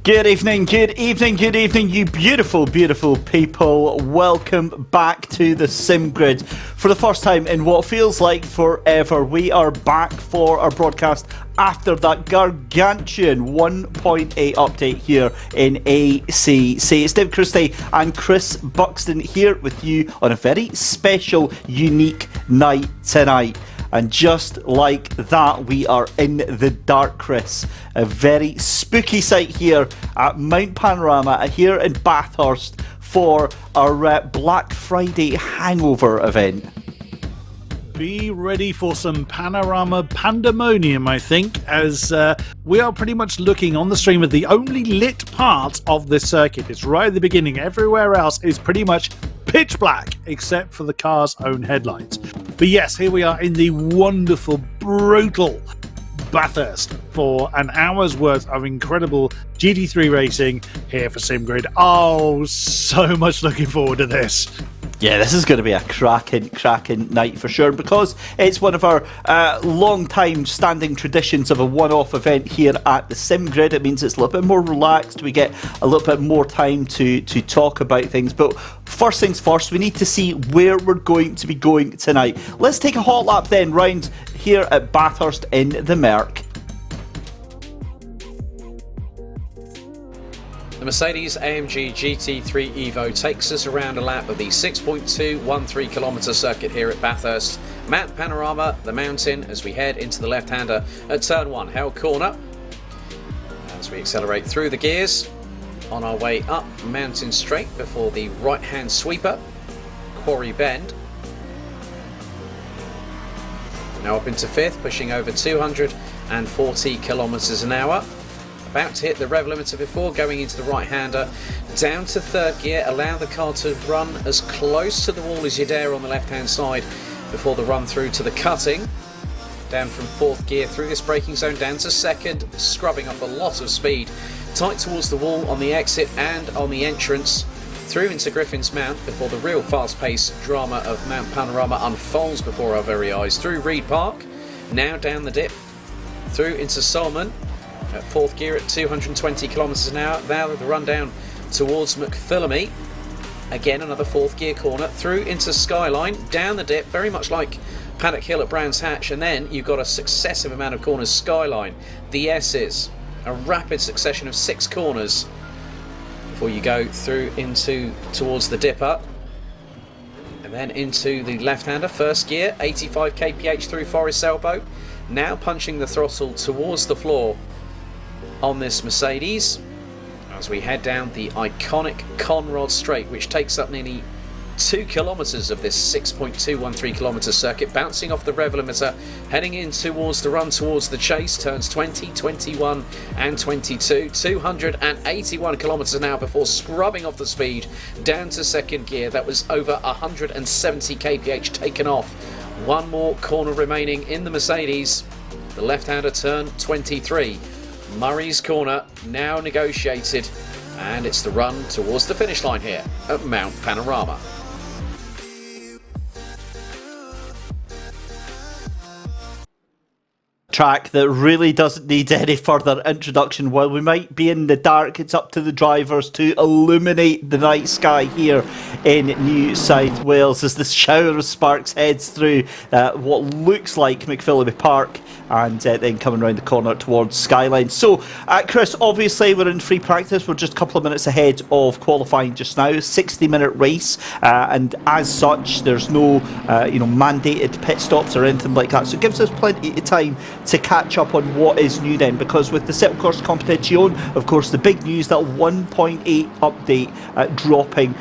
Good evening, you beautiful, beautiful people. Welcome back to the SimGrid. For the first time in what feels like forever, we are back for our broadcast after that gargantuan 1.8 update here in ACC. It's Dave Christie and Chris Buxton here with you on a very special, unique night tonight. And just like that, we are in the dark, Chris. A very spooky sight here at Mount Panorama, here in Bathurst, for our Black Friday Hangover event. Be ready for some panorama pandemonium, I think, as we are pretty much looking on the stream at the only lit part of the circuit. It's right at the beginning. Everywhere else is pretty much pitch black, except for the car's own headlights. But yes, here we are in the wonderful, brutal Bathurst for an hour's worth of incredible GT3 racing here for SimGrid. Oh, so much looking forward to this. Yeah, this is going to be a cracking night for sure, because it's one of our long-time standing traditions of a one-off event here at the SimGrid. It means it's a little bit more relaxed. We get a little bit more time to talk about things. But first things first, we need to see where we're going to be going tonight. Let's take a hot lap then round here at Bathurst in the Merc. The Mercedes-AMG GT3 Evo takes us around a lap of the 6.213 kilometre circuit here at Bathurst. Mount Panorama, the mountain, as we head into the left-hander at turn 1, Hell Corner. As we accelerate through the gears, on our way up Mountain Straight before the right-hand sweeper, Quarry Bend. Now up into 5th, pushing over 240 kilometres an hour. About to hit the rev limiter before going into the right-hander. Down to 3rd gear, allow the car to run as close to the wall as you dare on the left-hand side before the run through to the cutting. Down from 4th gear through this braking zone, down to 2nd, scrubbing up a lot of speed. Tight towards the wall on the exit and on the entrance. Through into Griffin's Mount before the real fast-paced drama of Mount Panorama unfolds before our very eyes. Through Reed Park, now down the dip, through into Solomon. At 4th gear at 220 kilometres an hour. Now the run down towards McPhillamy. Again, another 4th gear corner. Through into Skyline. Down the dip, very much like Paddock Hill at Brands Hatch. And then you've got a successive amount of corners. Skyline, the S's. A rapid succession of 6 corners before you go through into towards the dipper. And then into the left-hander. 1st gear, 85 kph through Forest Elbow. Now punching the throttle towards the floor on this Mercedes as we head down the iconic Conrod Straight, which takes up nearly 2 kilometres of this 6.213 kilometre circuit, bouncing off the rev limiter, heading in towards the run towards the chase, turns 20, 21 and 22, 281 kilometres an hour before scrubbing off the speed down to 2nd gear. That was over 170 kph taken off. One more corner remaining in the Mercedes. The left-hander turn 23. Murray's Corner now negotiated, and it's the run towards the finish line here at Mount Panorama. Track that really doesn't need any further introduction. While we might be in the dark, it's up to the drivers to illuminate the night sky here in New South Wales as the shower of sparks heads through what looks like McPhillamy Park and then coming around the corner towards Skyline. So, Chris, obviously we're in free practice. We're just a couple of minutes ahead of qualifying just now. 60-minute race, and as such, there's no mandated pit stops or anything like that. So it gives us plenty of time to catch up on what is new then, because with the Assetto Corsa Competizione, of course, the big news, that 1.8 update dropping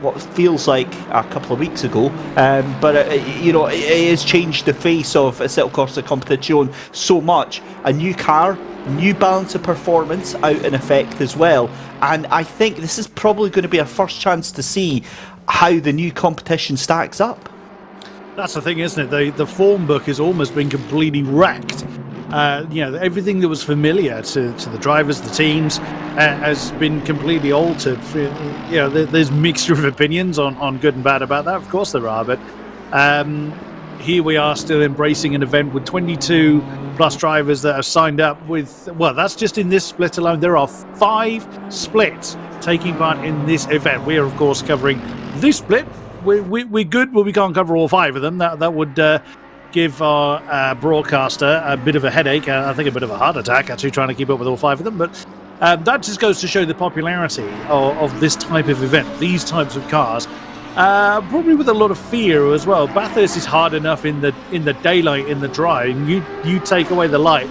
what feels like a couple of weeks ago, but it has changed the face of Assetto Corsa Competizione so much. A new car, new balance of performance out in effect as well, and I think this is probably going to be our first chance to see how the new competition stacks up. That's the thing, isn't it? The form book has almost been completely wrecked. Everything that was familiar to the drivers, the teams, has been completely altered. There's mixture of opinions on good and bad about that. Of course there are, but here we are still embracing an event with 22 plus drivers that have signed up with, well, that's just in this split alone. There are 5 splits taking part in this event. We are, of course, covering this split. We're good, but we can't cover all 5 of them. That would give our broadcaster a bit of a headache, I think a bit of a heart attack, actually, trying to keep up with all 5 of them. But that just goes to show the popularity of this type of event, these types of cars. Probably with a lot of fear as well. Bathurst is hard enough in the daylight, in the dry, and you take away the light.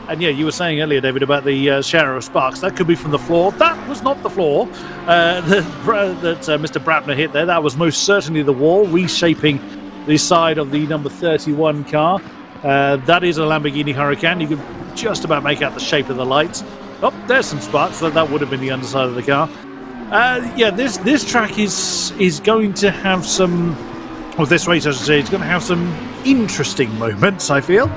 And yeah, you were saying earlier, David, about the shower of sparks. That could be from the floor. That was not the floor that Mr. Brabner hit there. That was most certainly the wall, reshaping the side of the number 31 car. That is a Lamborghini Huracan. You can just about make out the shape of the lights. Oh, there's some sparks. That would have been the underside of the car. Yeah, this track is going to have some, or this race, I should say, it's going to have some interesting moments, I feel.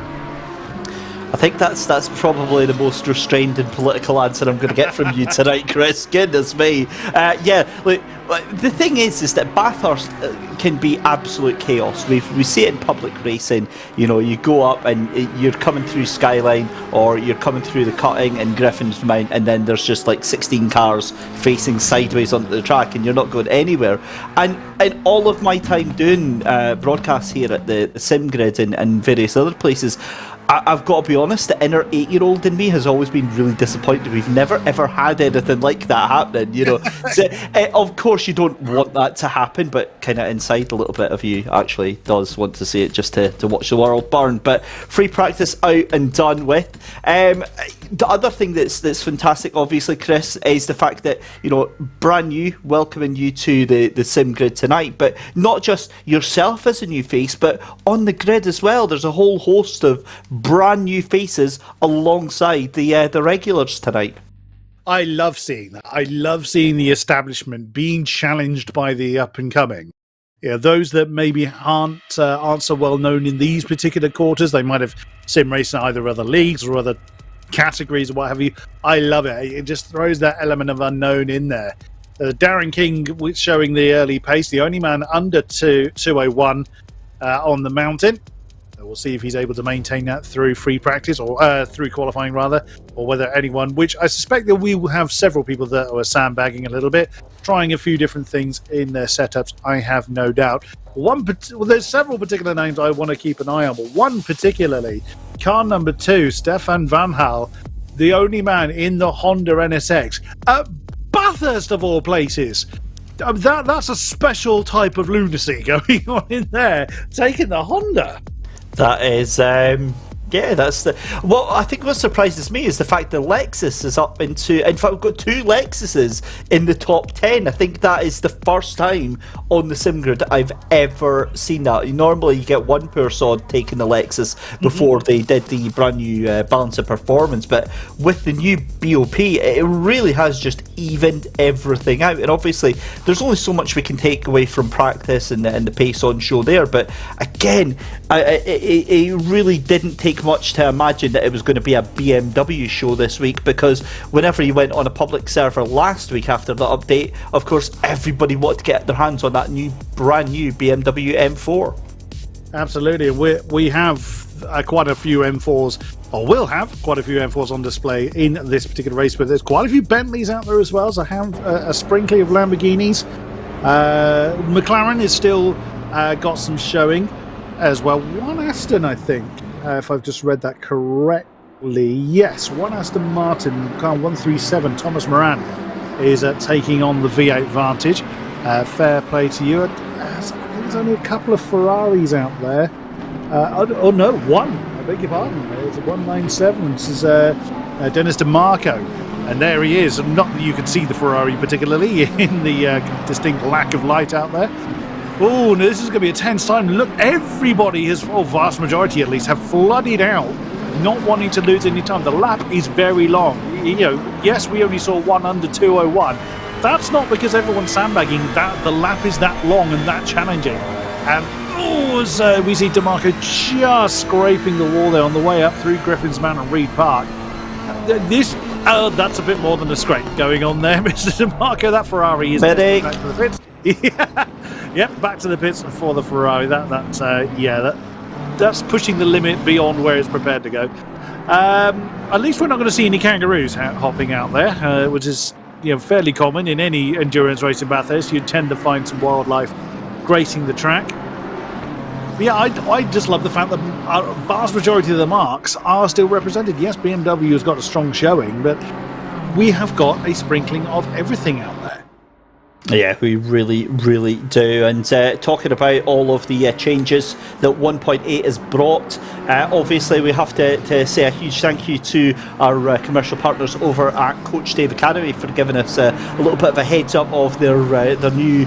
I think that's probably the most restrained and political answer I'm going to get from you tonight, Chris. Goodness me. Yeah, look, the thing is that Bathurst can be absolute chaos. We see it in public racing. You know, you go up and you're coming through Skyline, or you're coming through the cutting in Griffin's Mount, and then there's just like 16 cars facing sideways onto the track, and you're not going anywhere. And all of my time doing broadcasts here at the SimGrid's and various other places, I've got to be honest, the inner 8-year-old in me has always been really disappointed. We've never ever had anything like that happening, you know. So, of course you don't want that to happen, but kind of inside a little bit of you actually does want to see it, just to watch the world burn. But free practice out and done with. The other thing that's fantastic, obviously, Chris, is the fact that, you know, brand new, welcoming you to the SimGrid tonight, but not just yourself as a new face, but on the grid as well. There's a whole host of brand new faces alongside the regulars tonight. I love seeing that. I love seeing the establishment being challenged by the up and coming. Yeah, those that maybe aren't so well known in these particular quarters. They might have sim raced in either other leagues or other categories or what have you. I love it. It just throws that element of unknown in there. Darren King showing the early pace, the only man under 201 on the mountain. We'll see if he's able to maintain that through free practice, or through qualifying rather, or whether anyone, which I suspect that we will have several people that are sandbagging a little bit, trying a few different things in their setups, I have no doubt. There's several particular names I want to keep an eye on, but one particularly, car number 2, Stefan Van Hal, the only man in the Honda NSX, at Bathurst of all places. That's a special type of lunacy going on in there, taking the Honda. That is, yeah, that's the... Well, I think what surprises me is the fact that Lexus is up into... In fact, we've got 2 Lexuses in the top 10. I think that is the first time on the SimGrid I've ever seen that. Normally, you get one person taking the Lexus before they did the brand new balance of performance. But with the new BOP, it really has just evened everything out. And obviously, there's only so much we can take away from practice and the pace on show there. But again, it really didn't take much to imagine that it was going to be a BMW show this week, because whenever you went on a public server last week after the update, of course everybody wanted to get their hands on that brand new BMW M4. Absolutely. We have quite a few M4s, or will have quite a few M4s on display in this particular race, but there's quite a few Bentleys out there as well, so I have a sprinkling of Lamborghinis. McLaren is still got some showing as well. One Aston, I think, if I've just read that correctly. Yes, one Aston Martin, car 137, Thomas Moran, is taking on the V8 Vantage. Fair play to you. I think there's only a couple of Ferraris out there. Oh no, one. I beg your pardon. It's a 197. This is Dennis DeMarco. And there he is. Not that you can see the Ferrari particularly in the distinct lack of light out there. Oh, this is going to be a tense time. Look, everybody has, or vast majority at least, have flooded out, not wanting to lose any time. The lap is very long. You know, yes, we only saw one under 201. That's not because everyone's sandbagging. The lap is that long and that challenging. And as we see DeMarco just scraping the wall there on the way up through Griffin's Mount and Reed Park. That's a bit more than a scrape going on there, Mr. DeMarco. That Ferrari is back to the pits. Yep, back to the pits for the Ferrari. that's pushing the limit beyond where it's prepared to go. At least we're not going to see any kangaroos hopping out there, which is fairly common in any endurance race in Bathurst. You tend to find some wildlife gracing the track. But yeah, I just love the fact that a vast majority of the marks are still represented. Yes, BMW has got a strong showing, but we have got a sprinkling of everything out there. Yeah, we really, really do. And talking about all of the changes that 1.8 has brought, obviously we have to say a huge thank you to our commercial partners over at Coach Dave Academy for giving us a little bit of a heads up of their new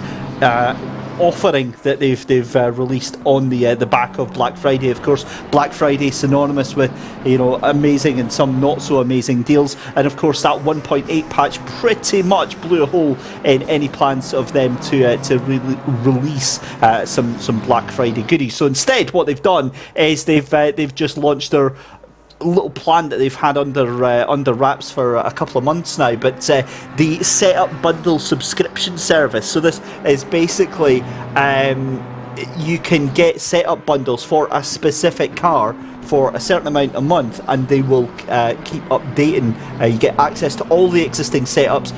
offering that they've released on the back of Black Friday. Of course, Black Friday synonymous with amazing and some not so amazing deals, and of course that 1.8 patch pretty much blew a hole in any plans of them to really release some Black Friday goodies. So instead, what they've done is they've just launched their little plan that they've had under wraps for a couple of months now, but the setup bundle subscription service. So this is basically you can get setup bundles for a specific car for a certain amount a month, and they will keep updating. You get access to all the existing setups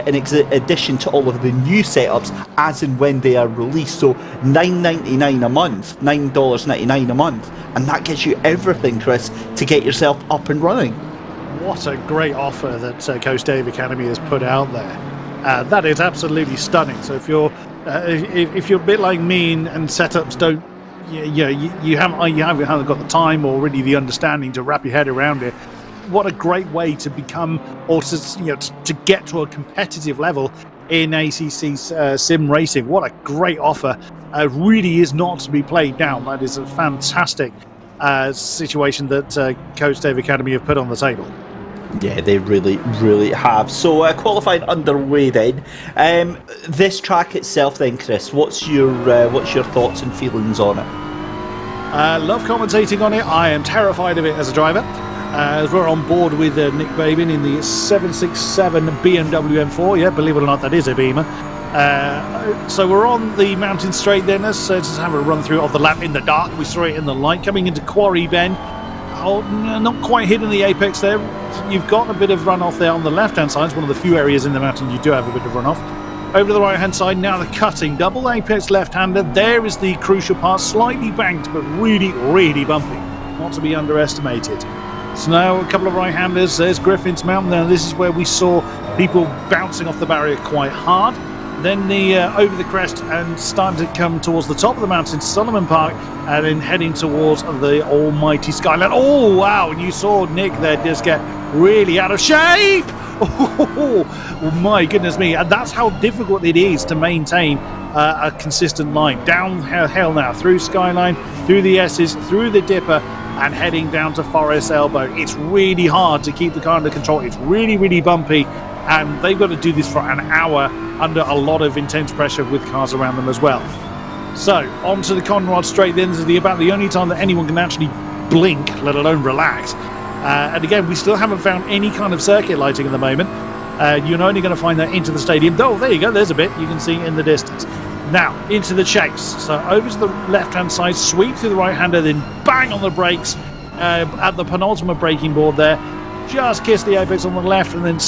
in addition to all of the new setups as and when they are released. So $9.99 a month, $9.99 a month, and that gives you everything, Chris, to get yourself up and running. What a great offer that Coach Dave Academy has put out there. That is absolutely stunning. So if you're a bit like me and setups don't, you haven't got the time or really the understanding to wrap your head around it. What a great way to become, or to get to a competitive level in ACC sim racing. What a great offer! Really is not to be played down. That is a fantastic situation that Coach Dave Academy have put on the table. Yeah, they really, really have. So qualifying underway then. This track itself then, Chris, what's your thoughts and feelings on it? Love commentating on it. I am terrified of it as a driver. As we're on board with Nick Babin in the 767 BMW M4. Yeah, believe it or not, that is a Beamer. So we're on the mountain straight then. Let's just have a run through of the lap in the dark. We saw it in the light coming into Quarry Bend. Oh, not quite hitting the apex there. You've got a bit of runoff there on the left-hand side. It's one of the few areas in the mountain you do have a bit of runoff. Over to the right-hand side, now the cutting. Double apex left-hander. There is the crucial part. Slightly banked, but really, really bumpy. Not to be underestimated. So now a couple of right-handers. There's Griffin's Mountain. Now this is where we saw people bouncing off the barrier quite hard. Then the over the crest and starting to come towards the top of the mountain, Solomon Park, and then heading towards the almighty skyline. Oh, wow. And you saw Nick there just get really out of shape. Oh, my goodness me. And that's how difficult it is to maintain a consistent line. Downhill now, through Skyline, through the S's, through the Dipper, and heading down to Forest Elbow. It's really hard to keep the car under control. It's really, really bumpy. And they've got to do this for an hour under a lot of intense pressure with cars around them as well. So, onto the Conrad straight then. This is about the only time that anyone can actually blink, let alone relax. And again, we still haven't found any kind of circuit lighting at the moment. You're only going to find that into the stadium. Oh, there you go. There's a bit you can see in the distance. Now, into the chase. So, over to the left-hand side, sweep through the right-hander, then bang on the brakes at the penultimate braking board there. Just kiss the apex on the left and then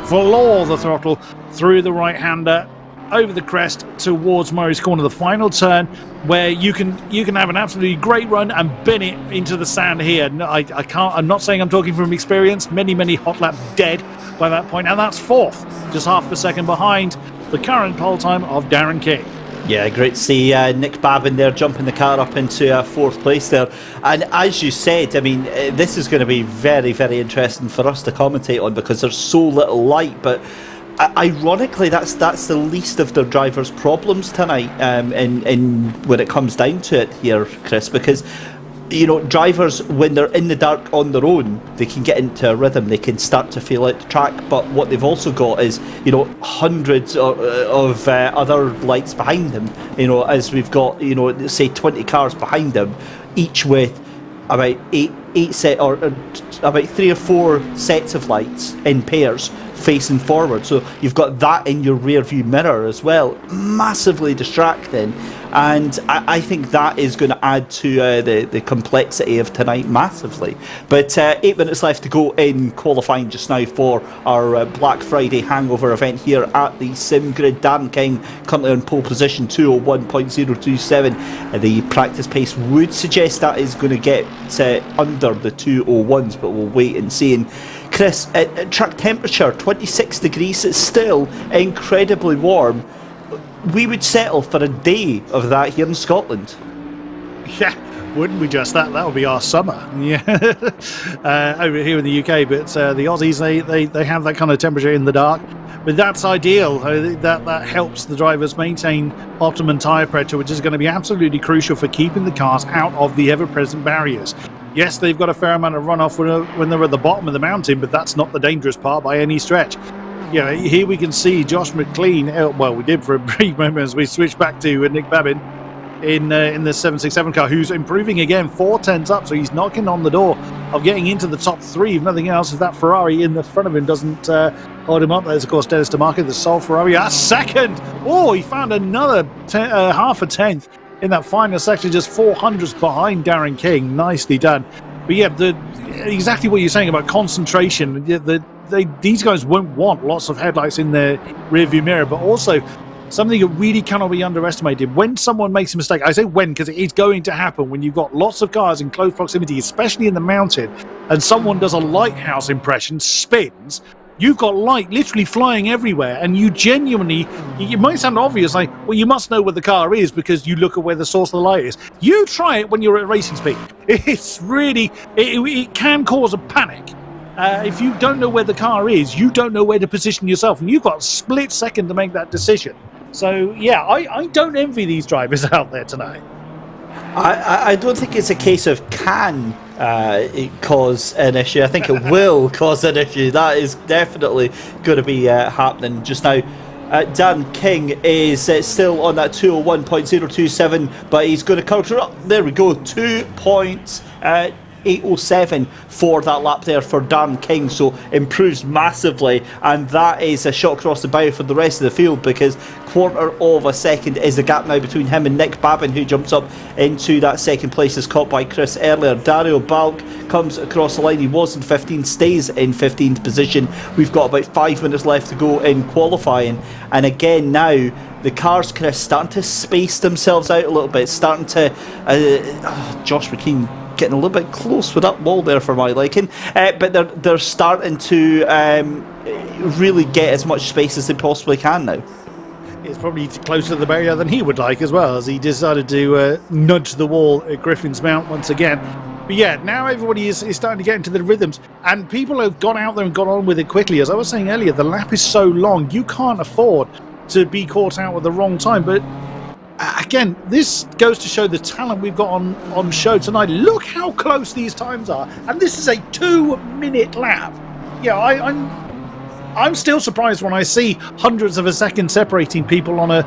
floor the throttle through the right-hander, over the crest towards Murray's Corner, the final turn where you can have an absolutely great run and bin it into the sand here. No, I'm not saying I'm talking from experience. Many hot laps dead by that point, and that's fourth, just half a second behind the current pole time of Darren King. Yeah, great to see Nick Babin there jumping the car up into fourth place there. And as you said, I mean, this is going to be very, very interesting for us to commentate on because there's so little light. But ironically, that's the least of their drivers' problems tonight. In when it comes down to it here, Chris, because drivers, when they're in the dark on their own, they can get into a rhythm, they can start to feel out the track. But what they've also got is, hundreds of other lights behind them, as we've got, say 20 cars behind them, each with about eight set or about 3 or 4 sets of lights in pairs facing forward, so you've got that in your rear view mirror as well, massively distracting. And I think that is going to add to the complexity of tonight massively. But 8 minutes left to go in qualifying just now for our Black Friday Hangover event here at the SimGrid. Darren King currently on pole position, 2:01.027. The practice pace would suggest that is going to get under the 2:01s, but we'll wait and see. And Chris, track temperature 26 degrees. It's still incredibly warm. We would settle for a day of that here in Scotland. Yeah, wouldn't we just? That would be our summer. Yeah, over here in the UK. But the Aussies, they have that kind of temperature in the dark. But that's ideal. That helps the drivers maintain optimum tyre pressure, which is going to be absolutely crucial for keeping the cars out of the ever-present barriers. Yes, they've got a fair amount of runoff when they're at the bottom of the mountain, but that's not the dangerous part by any stretch. Yeah, here we can see Josh McLean. Well, we did for a brief moment as we switch back to Nick Babin in the 767 car, who's improving again, 4 tenths up, so he's knocking on the door of getting into the top 3. If nothing else, if that Ferrari in the front of him doesn't hold him up. There's, of course, Dennis DeMarco, the sole Ferrari. Second! Oh, he found another half a tenth in that final section, just 400ths behind Darren King. Nicely done. But yeah, exactly what you're saying about concentration. These guys won't want lots of headlights in their rearview mirror, but also something that really cannot be underestimated. When someone makes a mistake, I say when because it is going to happen when you've got lots of cars in close proximity, especially in the mountain, and someone does a lighthouse impression, spins, you've got light literally flying everywhere, and you genuinely, it might sound obvious, like, well, you must know where the car is because you look at where the source of the light is. You try it when you're at racing speed. It's really, it can cause a panic. If you don't know where the car is, you don't know where to position yourself, and you've got a split second to make that decision. So, yeah, I don't envy these drivers out there tonight. I don't think it's a case of can it cause an issue. I think it will cause an issue. That is definitely going to be happening just now. Dan King is still on that 2:01.027, but he's going to counter up. There we go, 2.807 for that lap there for Darren King, so improves massively, and that is a shot across the bow for the rest of the field, because 1/4 of a second is the gap now between him and Nick Babin, who jumps up into that second place, is caught by Chris earlier. Dario Balk comes across the line. He was in 15th, stays in 15th position. We've got about 5 minutes left to go in qualifying, and again now the cars kind of starting to space themselves out a little bit, starting to Josh McKean getting a little bit close with that wall there for my liking, but they're starting to really get as much space as they possibly can now. It's probably closer to the barrier than he would like as well, as he decided to nudge the wall at Griffin's Mount once again. But yeah, now everybody is starting to get into the rhythms, and people have gone out there and got on with it quickly. As I was saying earlier, the lap is so long, you can't afford to be caught out at the wrong time. But again, this goes to show the talent we've got on show tonight. Look how close these times are, and this is a 2-minute lap. Yeah, I'm still surprised when I see hundreds of a second separating people on a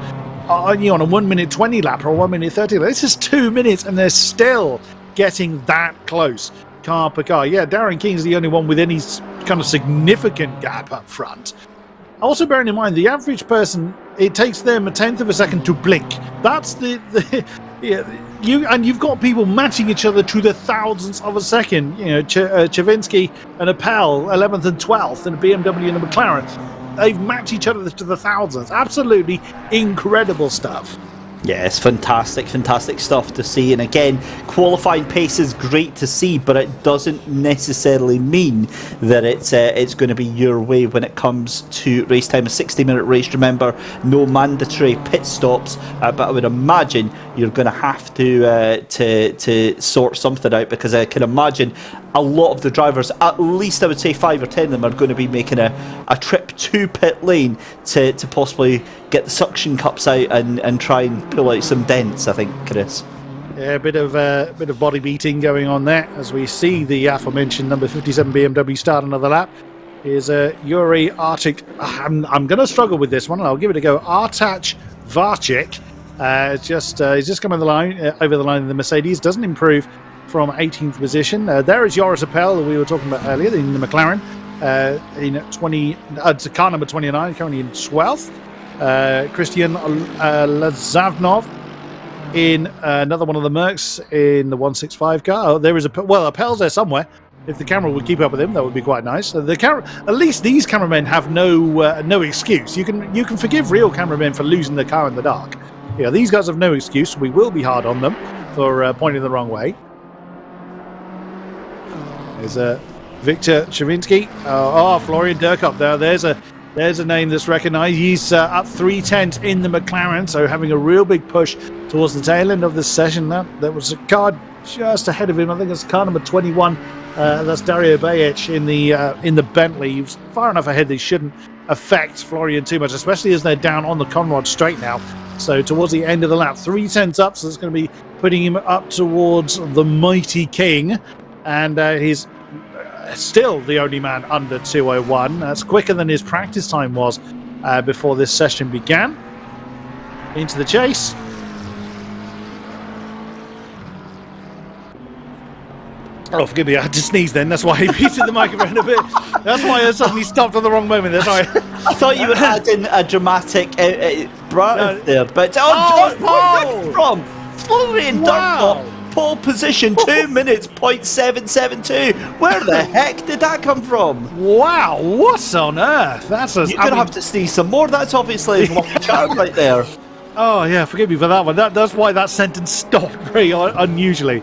1:20 lap or a 1:30 lap. This is 2 minutes, and they're still getting that close, car per car. Yeah, Darren King's the only one with any kind of significant gap up front. Also, bearing in mind, the average person, it takes them 1/10 of a second to blink. That's you've got people matching each other to the thousandths of a second. You know, Chavinsky and Appel, 11th and 12th, and a BMW and a McLaren. They've matched each other to the thousands. Absolutely incredible stuff. Yeah, it's fantastic stuff to see. And again, qualifying pace is great to see, but it doesn't necessarily mean that it's going to be your way when it comes to race time. A 60-minute race, remember, no mandatory pit stops, but I would imagine you're going to have to sort something out, because I can imagine a lot of the drivers, at least I would say 5 or 10 of them, are going to be making a trip to pit lane to possibly get the suction cups out and try and pull out some dents, I think, Chris. Yeah, a bit of body beating going on there as we see the aforementioned number 57 BMW start another lap. Here's Yuri Arctic. I'm going to struggle with this one. I'll give it a go. Artach Varchik. He's just come over the line in the Mercedes. Doesn't improve from 18th position. There is Joris Appel, that we were talking about earlier, in the McLaren, to car number 29, currently in 12th. Christian Lazavnov in another one of the Mercs in the 165 car. Oh, there is Appel's there somewhere. If the camera would keep up with him, that would be quite nice. At least these cameramen have no excuse. You can forgive real cameramen for losing the car in the dark. Yeah, these guys have no excuse. We will be hard on them for pointing the wrong way. There's Victor Chavinsky. Florian Durkop there. There's a name that's recognised. He's up 3/10 in the McLaren, so having a real big push towards the tail end of this session. There was a car just ahead of him. I think it's car number 21. That's Dario Bajic in the Bentley. He was far enough ahead they shouldn't affect Florian too much, especially as they're down on the Conrad straight now. So towards the end of the lap, 3/10 up, so it's going to be putting him up towards the mighty King, and he's still the only man under 2:01. That's quicker than his practice time was before this session began. Into the chase. Oh, forgive me, I had to sneeze then. That's why I muted the microphone a bit. That's why I suddenly stopped at the wrong moment. That's why. I thought you were adding a dramatic there, but where's that from? Florian Durkop, pole position, 2 minutes, 0.772. Where the heck did that come from? Wow, what on earth? You're going to have to sneeze some more. That's obviously a lucky charm right there. Oh, yeah, forgive me for that one. That's why that sentence stopped very unusually.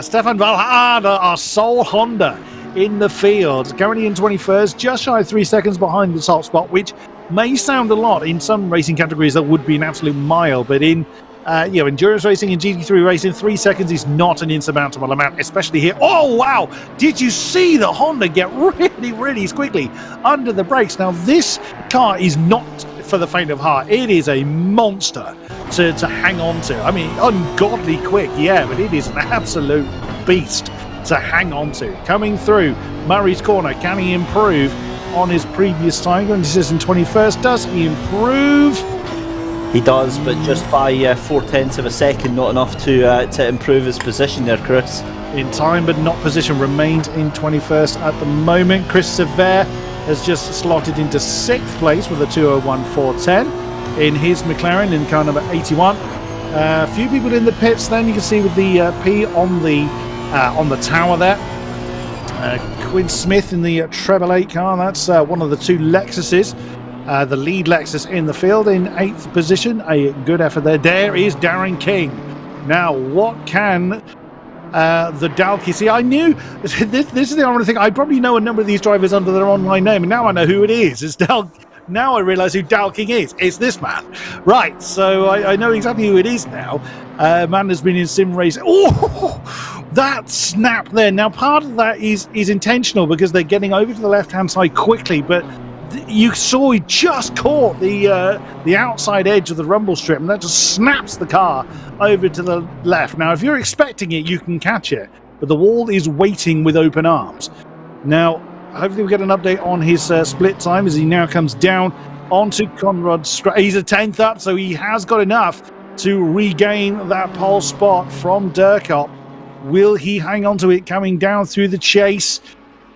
Stefan Valhada, our sole Honda in the field, currently in 21st, just shy of 3 seconds behind the top spot, which may sound a lot in some racing categories. That would be an absolute mile, but in endurance racing and GT3 racing, 3 seconds is not an insurmountable amount, especially here. Oh wow, did you see the Honda get really quickly under the brakes? Now this car is not for the faint of heart. It is a monster to hang on to. I mean, ungodly quick, yeah, but it is an absolute beast to hang on to. Coming through Murray's corner, can he improve on his previous time? He says in 21st, does he improve? He does, but just by 0.4 of a second, not enough to improve his position there, Chris. In time, but not position, remains in 21st at the moment. Chris Sever has just slotted into 6th place with a 2:01.410 in his McLaren in car number 81. A few people in the pits then, you can see with the P on the tower there. Quinn Smith in the treble 8 car, that's one of the two Lexuses. The lead Lexus in the field in 8th position. A good effort there. There is Darren King. Now, what can the Dalkey see? I knew this is the only thing. I probably know a number of these drivers under their online name, and now I know who it is. It's Now I realise who Dal King is. It's this man. Right, so I know exactly who it is now. Man has been in sim racing. Oh, that snap there. Now, part of that is intentional because they're getting over to the left-hand side quickly, but you saw he just caught the outside edge of the rumble strip, and that just snaps the car over to the left. Now, if you're expecting it, you can catch it, but the wall is waiting with open arms. Now, hopefully we get an update on his split time as he now comes down onto Conrad Straight. He's a 10th up, so he has got enough to regain that pole spot from Durkop. Will he hang on to it coming down through the chase?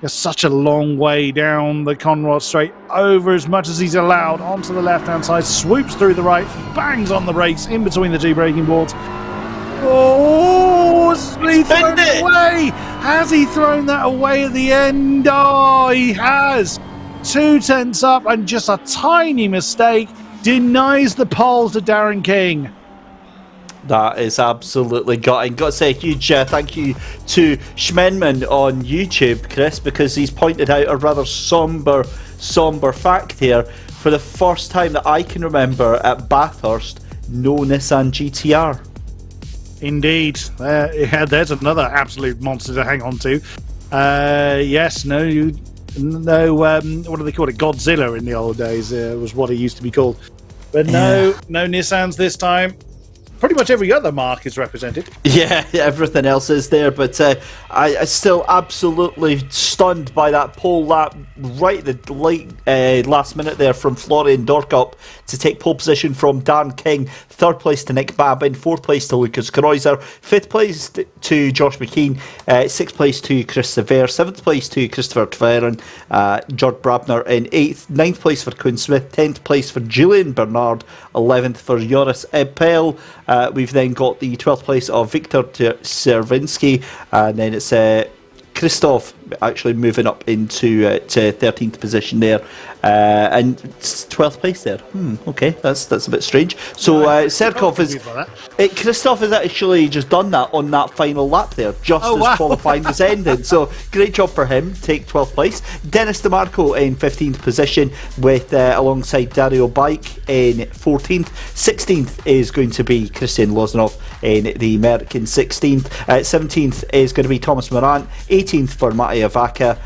There's such a long way down the Conrad Straight, over as much as he's allowed, onto the left-hand side, swoops through the right, bangs on the brakes in between the two braking boards. Oh, he thrown it away! Has he thrown that away at the end? Oh, he has! 2 tenths up, and just a tiny mistake denies the pole to Darren King. That is absolutely gutting. Got to say a huge thank you to Schmenman on YouTube, Chris, because he's pointed out a rather somber fact here. For the first time that I can remember at Bathurst, no Nissan GTR. Indeed. There's another absolute monster to hang on to. What do they call it? Godzilla in the old days was what it used to be called. But no Nissans this time. pretty much every other mark is represented. Yeah, everything else is there, but I still absolutely stunned by that pole lap right at the last minute there from Florian Dorkop to take pole position from Dan King. Third place to Nick Babin, fourth place to Lucas Kreuzer, fifth place to Josh McKean, sixth place to Chris Sever, seventh place to Christopher Tverin, George Brabner in eighth, ninth place for Quinn Smith, 10th place for Julian Bernard, 11th for Joris Eppel. We've then got the 12th place of Viktor Servinsky, and then it's Christoph actually moving up into to 13th position there, and 12th place there. Okay, that's a bit strange. So Serkov Christoph has actually just done that on that final lap there, just as qualifying was ended. So great job for him. Take 12th place. Dennis DeMarco in 15th position with alongside Dario Bike in 14th. 16th is going to be Christian Loznov in the Merc in 16th. 17th is going to be Thomas Morant. 18th for Matej Vaca.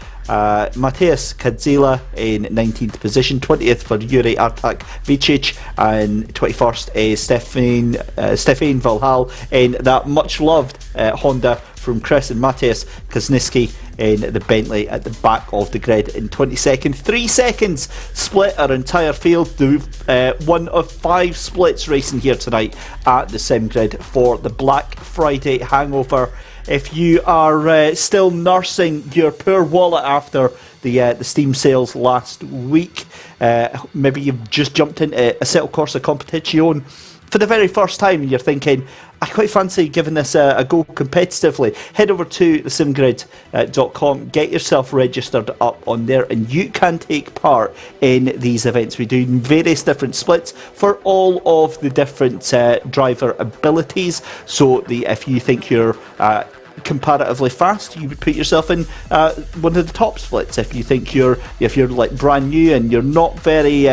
Matthias Kadzila in 19th position, 20th for Yuri Artak Vicic, and 21st is Stefan Valhal in that much loved Honda from Chris, and Matthias Kazniski in the Bentley at the back of the grid in 22nd. 3 seconds split our entire field. One of 5 splits racing here tonight at the SimGrid for the Black Friday hangover. If you are still nursing your poor wallet after the Steam sales last week, maybe you've just jumped into Assetto Corsa Competizione for the very first time and you're thinking, I quite fancy giving this a go competitively, head over to the SimGrid.com, get yourself registered up on there, and you can take part in these events. We do various different splits for all of the different driver abilities. So if you think you're comparatively fast, you would put yourself in one of the top splits. If you think if you're like brand new and you're not very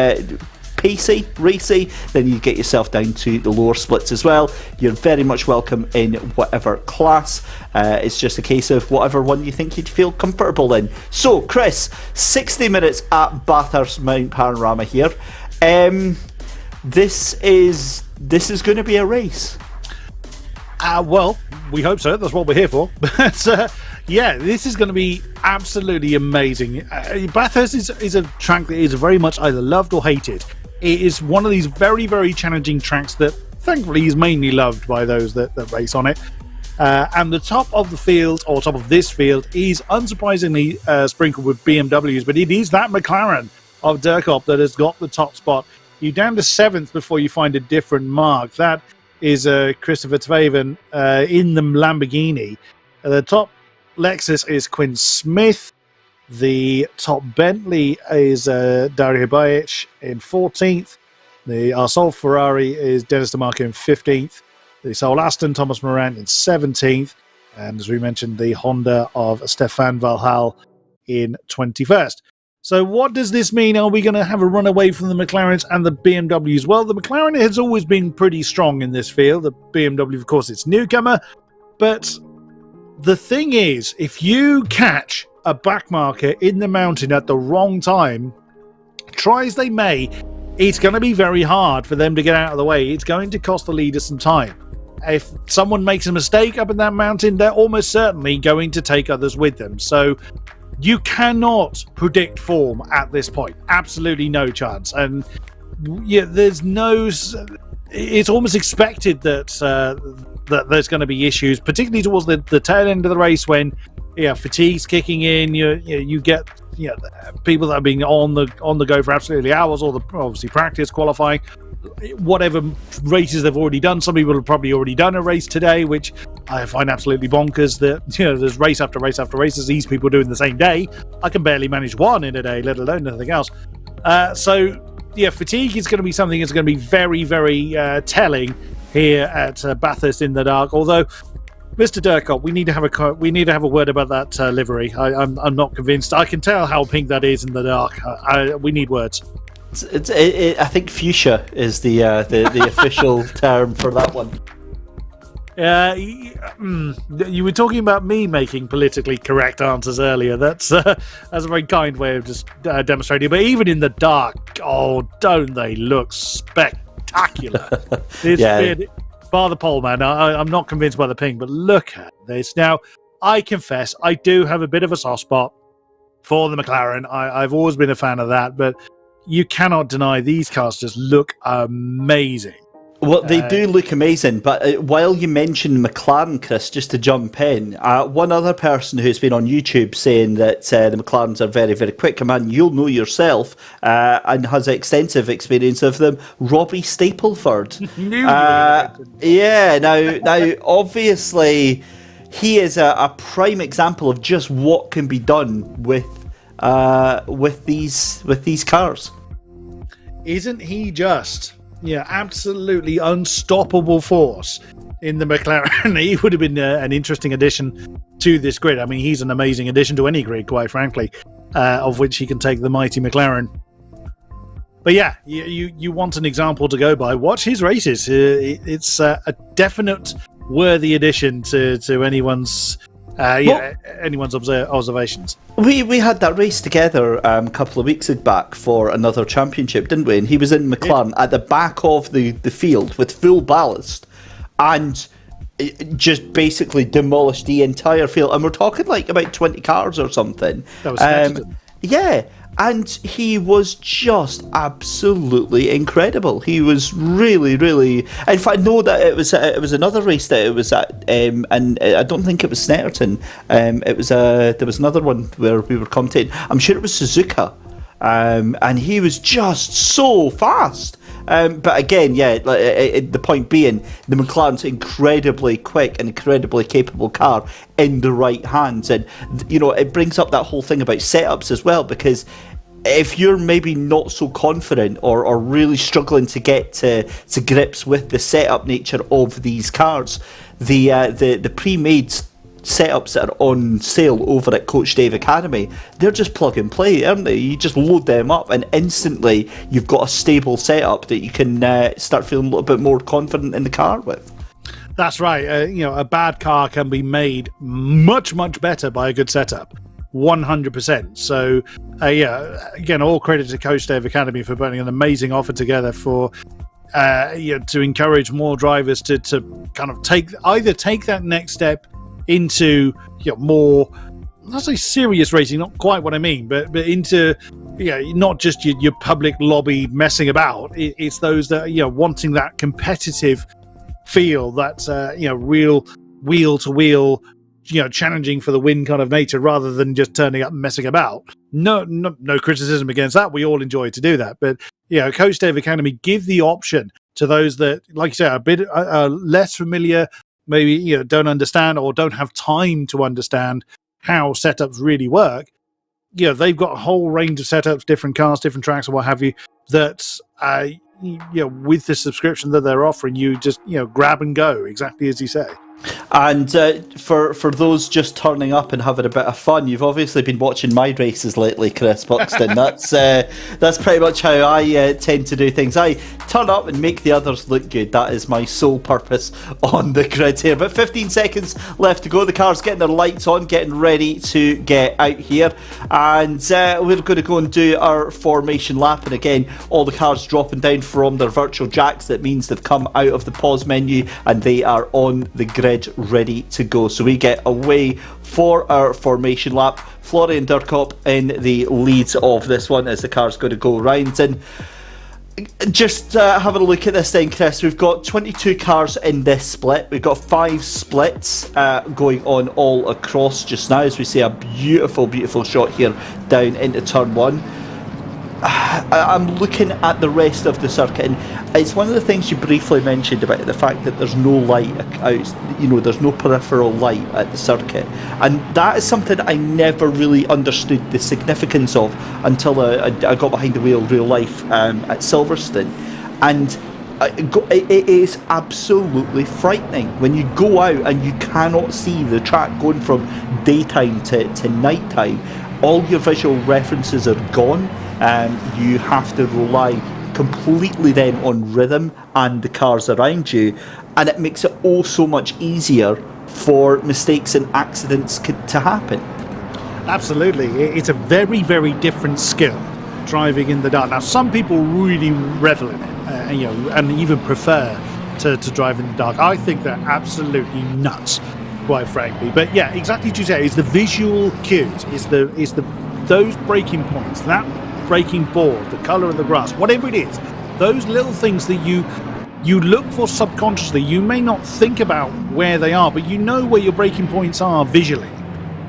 pacey, racy, then you get yourself down to the lower splits as well. You're very much welcome in whatever class. It's just a case of whatever one you think you'd feel comfortable in. So, Chris, 60 minutes at Bathurst Mount Panorama here. This is going to be a race. Well, we hope so. That's what we're here for. But yeah, this is going to be absolutely amazing. Bathurst is a track that is very much either loved or hated. It is one of these very, very challenging tracks that thankfully is mainly loved by those that race on it. And the top of the field, or top of this field, is unsurprisingly sprinkled with BMWs, but it is that McLaren of Dirkop that has got the top spot. You're down to 7th before you find a different mark. That is Christopher Tveven in the Lamborghini. The top Lexus is Quinn Smith. The top Bentley is Dario Bajic in 14th. Our sole Ferrari is Dennis DeMarco in 15th. The sole Aston, Thomas Morant in 17th. And as we mentioned, the Honda of Stefan Valhal in 21st. So what does this mean? Are we going to have a run away from the McLarens and the BMWs? Well, the McLaren has always been pretty strong in this field. The BMW, of course, it's newcomer. But the thing is, if you catch a backmarker in the mountain at the wrong time, try as they may, it's going to be very hard for them to get out of the way. It's going to cost the leader some time. If someone makes a mistake up in that mountain, they're almost certainly going to take others with them. So you cannot predict form at this point. Absolutely no chance. And yeah, it's almost expected that there's going to be issues, particularly towards the tail end of the race when fatigue's kicking in. You get people that have been on the go for absolutely hours, or obviously practice, qualifying, whatever races they've already done. Some people have probably already done a race today, which I find absolutely bonkers that there's race after race after race as these people do in the same day. I can barely manage one in a day, let alone anything else. Fatigue is going to be something that's going to be very, very telling here at Bathurst in the dark. Although, Mr. Dirkop, we need to have a word about that livery. I'm not convinced. I can tell how pink that is in the dark. We need words. I think fuchsia is the official term for that one. You were talking about me making politically correct answers earlier. That's a very kind way of just demonstrating. But even in the dark, don't they look spectacular? bar the pole, man. I'm not convinced by the ping, but look at this. Now, I confess, I do have a bit of a soft spot for the McLaren. I've always been a fan of that, but you cannot deny these cars just look amazing. Well, they do look amazing, but while you mentioned McLaren, Chris, just to jump in, one other person who's been on YouTube saying that the McLarens are very, very quick, a man you'll know yourself, and has extensive experience of them, Robbie Stapleford. Now, obviously, he is a prime example of just what can be done with these cars. Isn't he just... Yeah, absolutely unstoppable force in the McLaren. He would have been an interesting addition to this grid. I mean, he's an amazing addition to any grid, quite frankly, of which he can take the mighty McLaren. But yeah, you want an example to go by. Watch his races. It's a definite worthy addition to anyone's observations. We had that race together a couple of weeks back for another championship, didn't we? And he was in McLaren at the back of the field with full ballast and just basically demolished the entire field. And we're talking like about 20 cars or something. That was yeah. And he was just absolutely incredible. He was really, really... In fact, I know that it was another race that it was at, and I don't think it was Snetterton. There was another one where we were commentating. I'm sure it was Suzuka. And he was just so fast. But again, the point being, the McLaren's incredibly quick and incredibly capable car in the right hands. And, it brings up that whole thing about setups as well, because if you're maybe not so confident or really struggling to get to grips with the setup nature of these cars, the pre-made setups that are on sale over at Coach Dave Academy, they're just plug and play, aren't they? You just load them up and instantly you've got a stable setup that you can start feeling a little bit more confident in the car with. That's right. A bad car can be made much, much better by a good setup. 100%. So, again, all credit to Coach Dave Academy for putting an amazing offer together for to encourage more drivers to kind of take that next step into more, not say serious racing, not quite what I mean, but into not just your public lobby messing about. It's those that wanting that competitive feel, that real wheel to wheel, challenging for the win kind of nature, rather than just turning up and messing about. No criticism against that. We all enjoy to do that, but Coach Dave Academy give the option to those that, like you say, are a bit less familiar, maybe don't understand or don't have time to understand how setups really work. They've got a whole range of setups, different cars, different tracks, or what have you, that with the subscription that they're offering, you just grab and go, exactly as you say. And for those just turning up and having a bit of fun, you've obviously been watching my races lately, Chris Buxton. That's pretty much how I tend to do things. I turn up and make the others look good. That is my sole purpose on the grid here. But 15 seconds left to go. The car's getting their lights on, getting ready to get out here. And we're going to go and do our formation lap. And again, all the cars dropping down from their virtual jacks. That means they've come out of the pause menu and they are on the grid, ready to go. So we get away for our formation lap. Florian Durkop in the lead of this one as the car's going to go round. And just having a look at this then, Chris, we've got 22 cars in this split. We've got 5 splits going on all across just now, as we see a beautiful, beautiful shot here down into turn 1. I'm looking at the rest of the circuit, and it's one of the things you briefly mentioned about the fact that there's no light out, there's no peripheral light at the circuit, and that is something I never really understood the significance of until I got behind the wheel real life at Silverstone, and it is absolutely frightening when you go out and you cannot see the track going from daytime to nighttime. All your visual references are gone. You have to rely completely then on rhythm and the cars around you, and it makes it all so much easier for mistakes and accidents to happen. Absolutely. It's a very, very different skill, driving in the dark. Now, some people really revel in it, and even prefer to drive in the dark. I think they're absolutely nuts, quite frankly. But yeah, exactly as you say, it's the visual cues, it's those braking points, that braking board, the colour of the grass, whatever it is, those little things that you look for subconsciously. You may not think about where they are, but you know where your braking points are visually.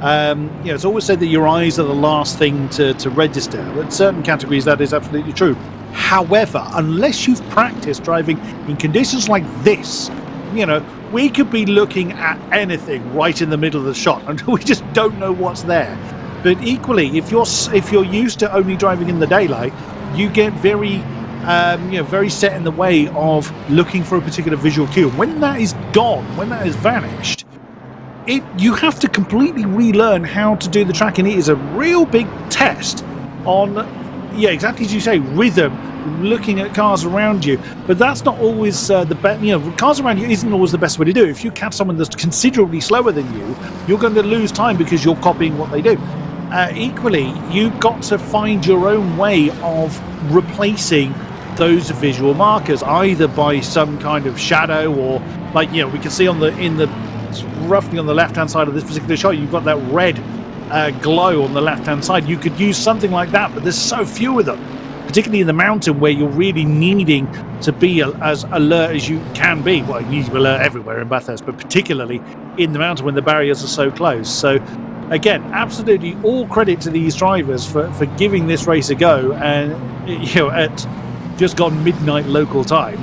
It's always said that your eyes are the last thing to register. But in certain categories, that is absolutely true. However, unless you've practiced driving in conditions like this, we could be looking at anything right in the middle of the shot, and we just don't know what's there. But equally, if you're used to only driving in the daylight, you get very set in the way of looking for a particular visual cue. When that is gone, when that has vanished, you have to completely relearn how to do the tracking. It is a real big test on, exactly as you say, rhythm, looking at cars around you. But that's not always the best. Cars around you isn't always the best way to do it. If you catch someone that's considerably slower than you, you're going to lose time because you're copying what they do. Equally, you've got to find your own way of replacing those visual markers, either by some kind of shadow, or we can see roughly on the left hand side of this particular shot, you've got that red glow on the left hand side. You could use something like that, but there's so few of them, particularly in the mountain where you're really needing to be as alert as you can be. Well, you need to be alert everywhere in Bathurst, but particularly in the mountain when the barriers are so close. So again, absolutely all credit to these drivers for giving this race a go, and at just gone midnight local time.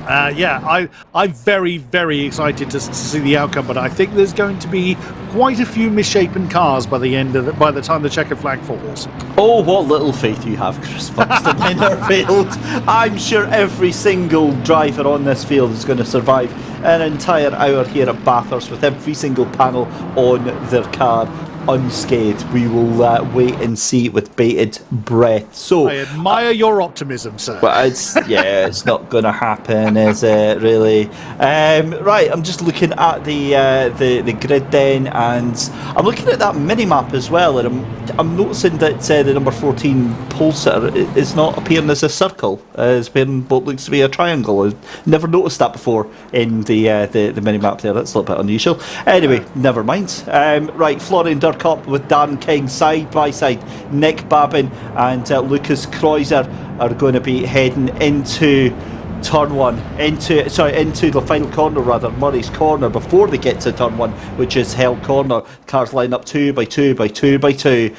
I'm very, very excited to see the outcome, but I think there's going to be quite a few misshapen cars by the time the checkered flag falls. Oh, what little faith you have, Chris Buxton, in our field. I'm sure every single driver on this field is going to survive an entire hour here at Bathurst with every single panel on their car unscathed. We will wait and see with bated breath. So I admire your optimism, sir. But it's not going to happen, is it? Really? Right. I'm just looking at the grid then, and I'm looking at that mini map as well, and I'm noticing that the number 14 pole sitter is not appearing as a circle. It's appearing what looks to be a triangle. I've never noticed that before in the mini map there. That's a little bit unusual. Anyway, never mind. Right, Florian Durkop with Darren King side by side. Nick Babin and Lucas Kreuzer are going to be heading into turn one, into the final corner, rather, Murray's corner, before they get to turn one, which is Hell Corner. Cars line up 2 by 2 by 2 by 2.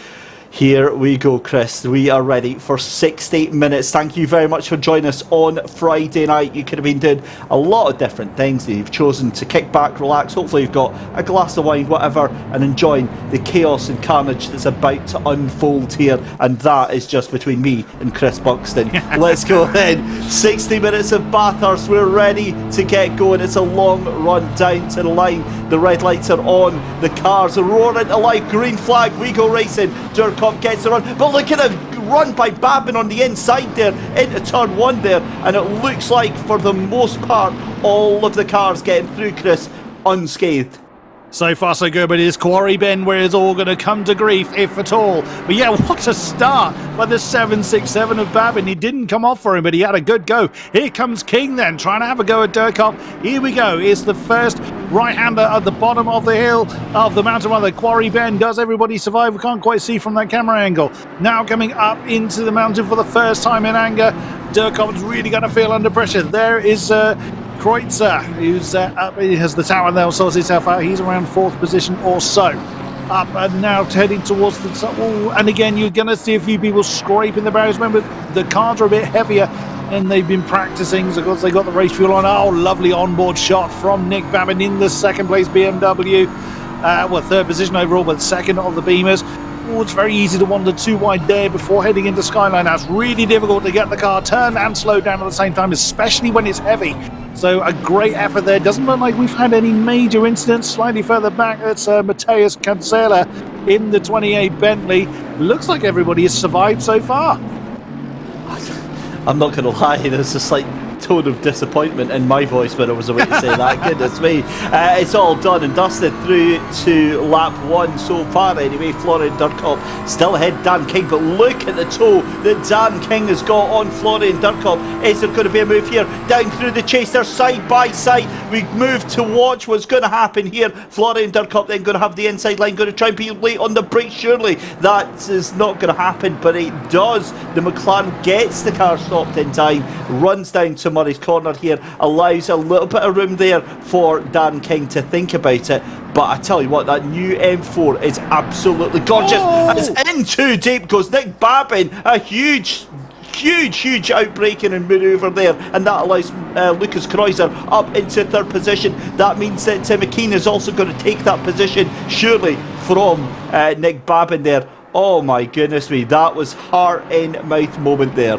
Here we go, Chris. We are ready for 60 minutes. Thank you very much for joining us on Friday night. You could have been doing a lot of different things. You've chosen to kick back, relax. Hopefully you've got a glass of wine, whatever, and enjoying the chaos and carnage that's about to unfold here. And that is just between me and Chris Buxton. Let's go then. 60 minutes of Bathurst. We're ready to get going. It's a long run down to the line. The red lights are on. The cars are roaring to life. Green flag. We go racing. Durkop gets the run, but look at a run by Babin on the inside there into turn one there, and it looks like for the most part all of the cars getting through, Chris, unscathed. So far so good, but it is Quarry Bend where it's all going to come to grief, if at all. But yeah, what a start by the 767 of Babin. He didn't come off for him, but he had a good go. Here comes King then, trying to have a go at Durkop. Here we go. It's the first right-hander at the bottom of the hill of the mountain. Well, the Quarry Bend. Does everybody survive? We can't quite see from that camera angle. Now coming up into the mountain for the first time in anger. Durkop's really going to feel under pressure. There is Kreutzer, who's up, he has the tower now, sorts himself out. He's around 4th position or so. Up and now heading towards the top. And again, you're going to see a few people scraping the barriers. Remember, the cars are a bit heavier and they've been practicing, so of course they got the race fuel on. Oh, lovely onboard shot from Nick Babin in the 2nd place BMW. 3rd position overall, but 2nd of the Beamers. Oh, it's very easy to wander too wide there before heading into Skyline. Now it's really difficult to get the car turned and slowed down at the same time, especially when it's heavy. So a great effort there. Doesn't look like we've had any major incidents. Slightly further back, it's Mateus Cancela in the 28 Bentley. Looks like everybody has survived so far. I'm not going to lie, there's just like tone of disappointment in my voice when I was about to say that. Goodness me. It's all done and dusted through to lap 1 so far anyway. Florian Durkop still ahead Dan King, but look at the toe that Dan King has got on Florian Durkop. Is there going to be a move here? Down through the chase, they're side by side. We move to watch what's going to happen here. Florian Durkop then going to have the inside line, going to try and be late on the brake. Surely that is not going to happen, but it does. The McLaren gets the car stopped in time, runs down to Murray's corner here, allows a little bit of room there for Dan King to think about it. But I tell you what, that new M4 is absolutely gorgeous. As in too deep goes Nick Babin, a huge outbreaking and manoeuvre there, and that allows Lucas Kreuzer up into 3rd position. That means that McKean is also going to take that position, surely, from Nick Babin there. Oh my goodness me, that was heart in mouth moment there.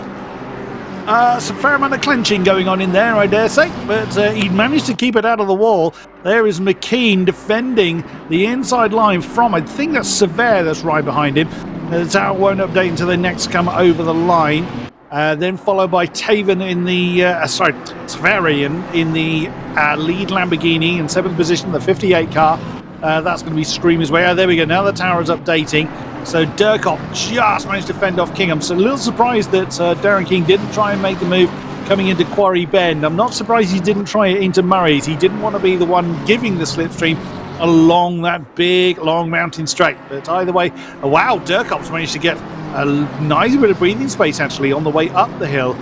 Some fair amount of clinching going on in there, I dare say, but he managed to keep it out of the wall. There is McKean defending the inside line from, I think that's Sever that's right behind him. The tower won't update until they next come over the line. Then followed by Taven in the, Severian in the lead Lamborghini in 7th position, the 58 car. That's going to be Scream his way. There we go. Now the tower is updating. So Durkop just managed to fend off King. I'm a little surprised that Darren King didn't try and make the move coming into Quarry Bend. I'm not surprised he didn't try it into Murray's. He didn't want to be the one giving the slipstream along that big, long mountain straight. But either way, wow, Durkop's managed to get a nice bit of breathing space actually on the way up the hill.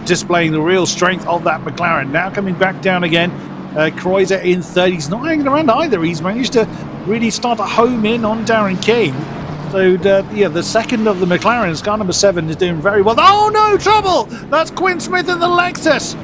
Displaying the real strength of that McLaren. Now coming back down again. Kreuzer in 3rd. He's not hanging around either. He's managed to really start to home in on Darren King. So, the second of the McLarens, car number 7, is doing very well. Oh, no, trouble! That's Quinn Smith in the Lexus.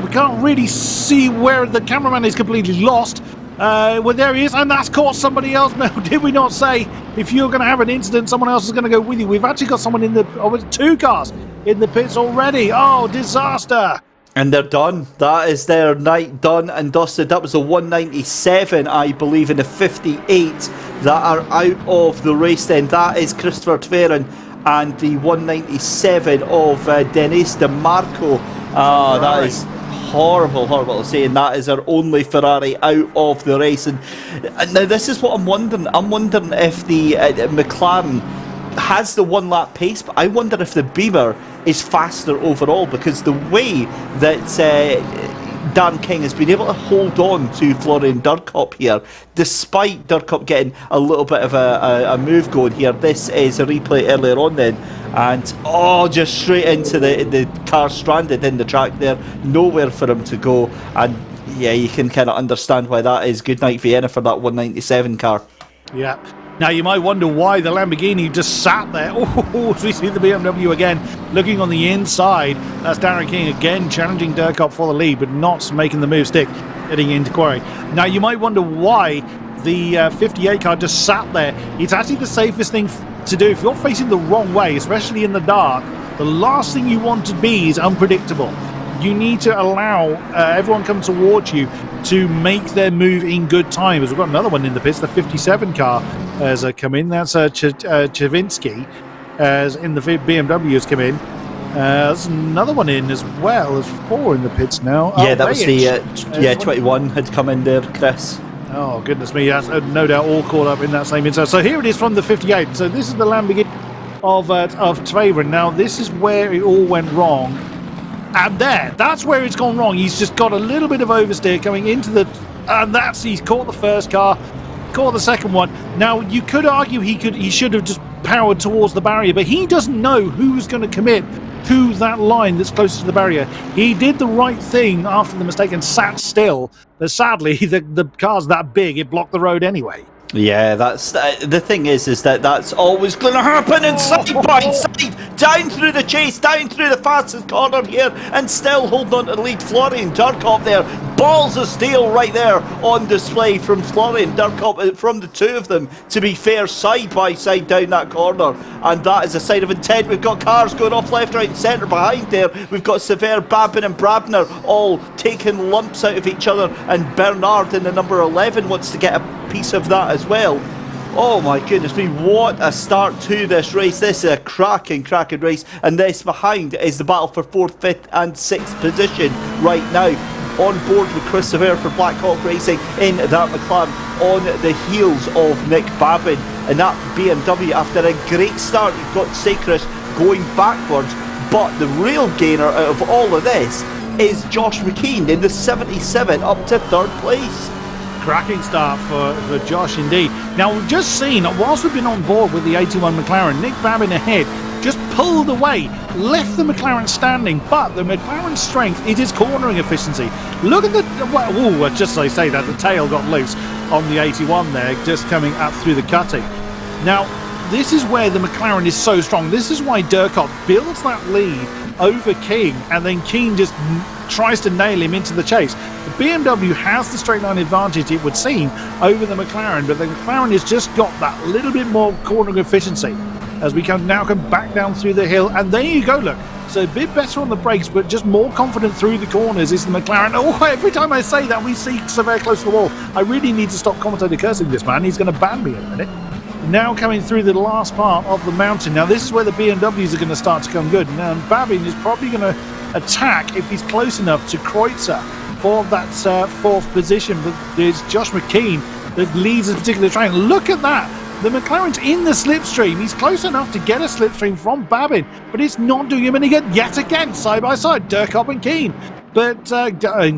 We can't really see where the cameraman is completely lost. Well, there he is, and that's caught somebody else. No, did we not say if you're going to have an incident, someone else is going to go with you? We've actually got someone in the 2 cars in the pits already. Oh, disaster! And they're done. That is their night done and dusted. That was a 197, I believe, in the 58 that are out of the race then. That is Christopher Tverin and the 197 of Denis DeMarco. That is horrible to say, and that is our only Ferrari out of the race. And now this is what I'm wondering. I'm wondering if the McLaren has the 1 lap pace, but I wonder if the Beamer is faster overall, because the way that Dan King has been able to hold on to Florian Durkop here, despite Durkop getting a little bit of a move going here. This is a replay earlier on then, and just straight into the car stranded in the track there, nowhere for him to go. And yeah, you can kind of understand why that is. Good night Vienna for that 197 car. Yeah. Now, you might wonder why the Lamborghini just sat there. Oh, we see the BMW again looking on the inside. That's Darren King again challenging Durkop for the lead, but not making the move stick, heading into Quarry. Now, you might wonder why the 58 car just sat there. It's actually the safest thing to do. If you're facing the wrong way, especially in the dark, the last thing you want to be is unpredictable. You need to allow everyone coming towards you to make their move in good time. As we've got another one in the pits, the 57 car has come in. That's Chavinsky as in the BMW has come in. There's another one in as well. There's 4 in the pits now. Yeah, that was the 21 had come in there, Chris. Oh, goodness me. That's no doubt all caught up in that same inside. So here it is from the 58. So this is the Lamborghini of Tverin. Now, this is where it all went wrong. And that's where it's gone wrong. He's just got a little bit of oversteer coming into and he's caught the first car, caught the second one. Now, you could argue he should have just powered towards the barrier, but he doesn't know who's going to commit to that line that's closest to the barrier. He did the right thing after the mistake and sat still, but sadly, the car's that big, it blocked the road anyway. Yeah, that's the thing is that that's always going to happen, and side by side, down through the chase, down through the fastest corner here, and still holding on to the lead. Florian Durkop there, balls of steel right there on display from Florian Durkop, from the 2 of them, to be fair, side by side down that corner, and that is a sign of intent. We've got cars going off left, right and centre behind there. We've got Sever, Babin and Brabner all taking lumps out of each other, and Bernard in the number 11 wants to get a piece of that as well. Oh my goodness me, what a start to this race. This is a cracking race, and this behind is the battle for 4th, 5th and 6th position right now. On board with Christie for Black Hawk Racing in that McLaren on the heels of Nick Babin. And that BMW, after a great start, you've got Sacred going backwards, but the real gainer out of all of this is Josh McKean in the 77 up to 3rd place. Cracking start for Josh indeed. Now we've just seen, whilst we've been on board with the 81 McLaren, Nick Babin ahead just pulled away, left the McLaren standing, but the McLaren's strength is his cornering efficiency. Look at the, just as I say that, the tail got loose on the 81 there, just coming up through the cutting. Now, this is where the McLaren is so strong. This is why Durkop builds that lead over King, and then King just tries to nail him into the chase. The BMW has the straight line advantage, it would seem, over the McLaren, but the McLaren has just got that little bit more cornering efficiency as we can come back down through the hill. And there you go, look. So a bit better on the brakes, but just more confident through the corners is the McLaren. Oh, every time I say that, we see Sever close to the wall. I really need to stop commentator cursing this man. He's going to ban me in a minute. Now coming through the last part of the mountain. Now this is where the BMWs are going to start to come good. Now Babin is probably going to attack if he's close enough to Kreutzer for that 4th position. But there's Josh McKean that leads this particular train. Look at that. The McLaren's in the slipstream. He's close enough to get a slipstream from Babin, but it's not doing him any good yet again, side by side, Durkop and Keane. But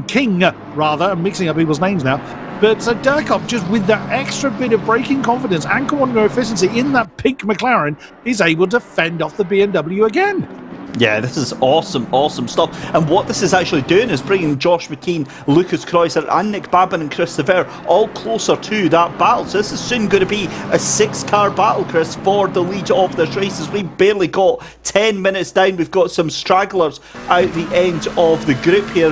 King, rather, I'm mixing up people's names now. But Durkop, just with that extra bit of braking confidence and corner efficiency in that pink McLaren, is able to fend off the BMW again. Yeah, this is awesome stuff. And what this is actually doing is bringing Josh McKean, Lucas Kreuzer and Nick Babin and Chris Sever all closer to that battle. So this is soon going to be a 6-car battle, Chris, for the lead of this race, as we barely got 10 minutes down. We've got some stragglers out the end of the group here.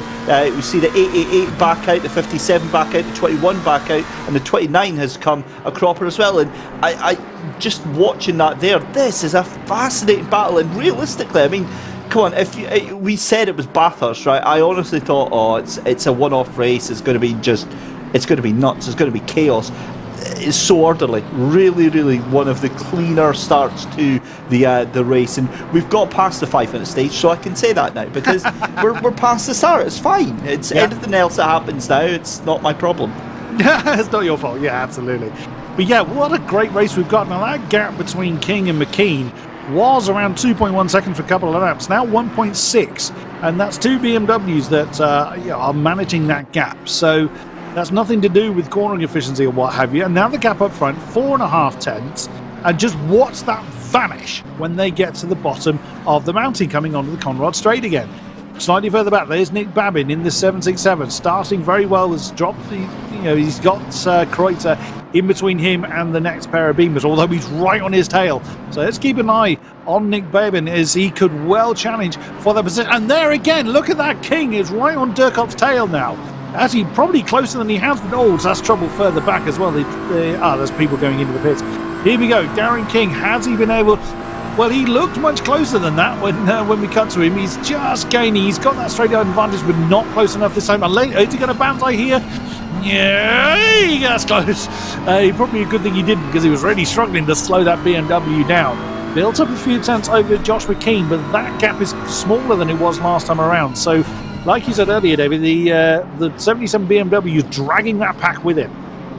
We see the 888 back out, the 57 back out, the 21 back out, and the 29 has come a cropper as well. And I just watching that there, this is a fascinating battle. And realistically, I mean, come on, we said it was Bathurst, right? I honestly thought, oh, it's a one-off race. It's going to be nuts. It's going to be chaos. It's so orderly. Really one of the cleaner starts to the race, and we've got past the 5-minute stage, so I can say that now because we're past the start. It's fine. It's anything else that happens now. It's not my problem. It's not your fault. Yeah, absolutely. But yeah, what a great race we've got. Now that gap between King and McKean was around 2.1 seconds for a couple of laps, now 1.6, and that's 2 BMWs that are managing that gap. So that's nothing to do with cornering efficiency or what have you. And now the gap up front, 4.5 tenths, and just watch that vanish when they get to the bottom of the mountain coming onto the Conrad Straight again. Slightly further back, there's Nick Babin in the 767, starting very well. Has dropped he's got Kreutzer in between him and the next pair of beamers, although he's right on his tail. So let's keep an eye on Nick Babin, as he could well challenge for the position. And there again, look at that. King is right on Durkop's tail now. Actually, probably closer than he has been. Oh, so that's trouble further back as well. There's people going into the pits. Here we go. Darren King, has he been able... Well, he looked much closer than that when we cut to him. He's just gaining. He's got that straight line advantage, but not close enough this time. Is he going to banzai here? Yeah, he gets close. Probably a good thing he didn't, because he was really struggling to slow that BMW down. Built up a few tenths over Josh McKean, but that gap is smaller than it was last time around. So, like you said earlier, David, the 77 BMW is dragging that pack with him.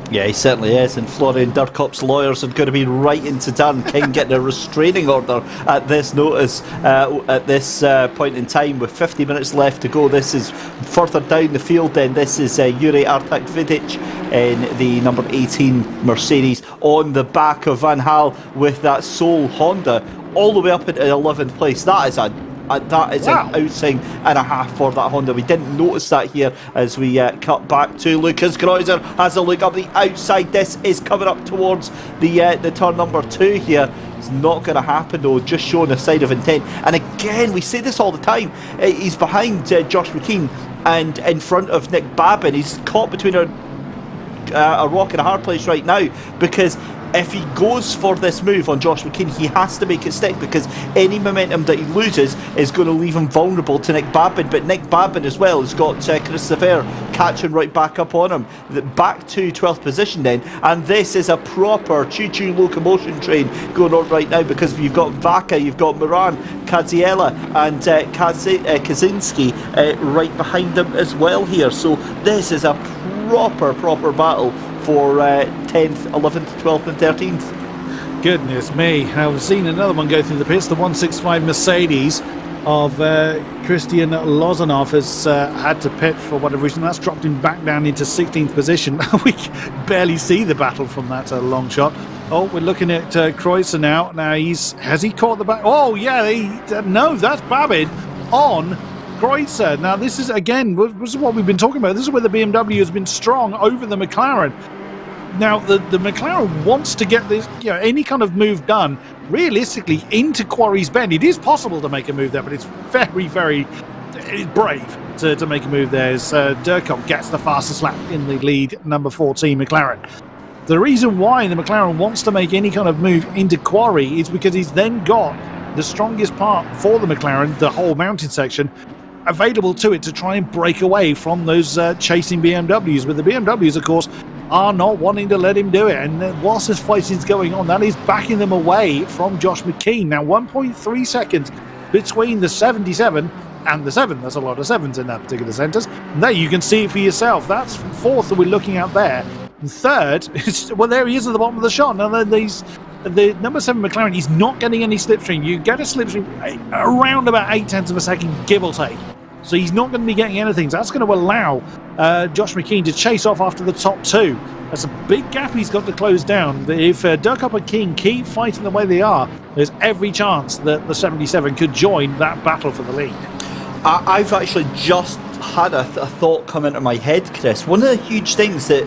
Yeah, he certainly is, and Florian Durkop's lawyers are going to be right into turn. King getting a restraining order at this notice, at this point in time, with 50 minutes left to go. This is further down the field then. This is Jure Artak-Vidic in the number 18 Mercedes on the back of Van Hal with that sole Honda all the way up into 11th place. That is an outswing and a half for that Honda. We didn't notice that here as we cut back to Lucas Kreuzer. Has a look up the outside. This is coming up towards the turn number 2 here. It's not going to happen though, just showing a side of intent. And again, we say this all the time, he's behind Josh McKean and in front of Nick Babin. He's caught between a rock and a hard place right now, because if he goes for this move on Josh McKean, he has to make it stick, because any momentum that he loses is going to leave him vulnerable to Nick Babin. But Nick Babin as well has got Christie catching right back up on him. Back to 12th position then, and this is a proper choo-choo locomotion train going on right now, because you've got Vaca, you've got Moran, Kaziela and Kaczynski right behind him as well here. So this is a proper battle for 10th, 11th, 12th and 13th. Goodness me. Now we've seen another one go through the pits. The 165 Mercedes of Christian Lozanov has had to pit for whatever reason. That's dropped him back down into 16th position. We barely see the battle from that long shot. Oh, we're looking at Kreuzer now. Now has he caught the back? Oh yeah, no, that's Babin on Kreuzer. Now this is what we've been talking about. This is where the BMW has been strong over the McLaren. Now the McLaren wants to get this, any kind of move done realistically into Quarry's Bend. It is possible to make a move there, but it's very, very brave to make a move there. As Durkop gets the fastest lap in the lead, number 14 McLaren. The reason why the McLaren wants to make any kind of move into Quarry is because he's then got the strongest part for the McLaren, the whole mountain section, available to it to try and break away from those chasing BMWs. But the BMWs, of course, are not wanting to let him do it. And whilst this fighting is going on, that is backing them away from Josh McKean. Now 1.3 seconds between the 77 and the 7. There's a lot of 7s in that particular sentence. And there you can see it for yourself. That's 4th that we're looking at there. And 3rd, well, there he is at the bottom of the shot. Now the number 7 McLaren, he's not getting any slipstream. You get a slipstream around about 0.8 of a second, give or take. So he's not going to be getting anything. So that's going to allow Josh McKean to chase off after the top 2. That's a big gap he's got to close down. But if Durkop and King keep fighting the way they are, there's every chance that the 77 could join that battle for the lead. I've actually just had a thought come into my head, Chris. One of the huge things that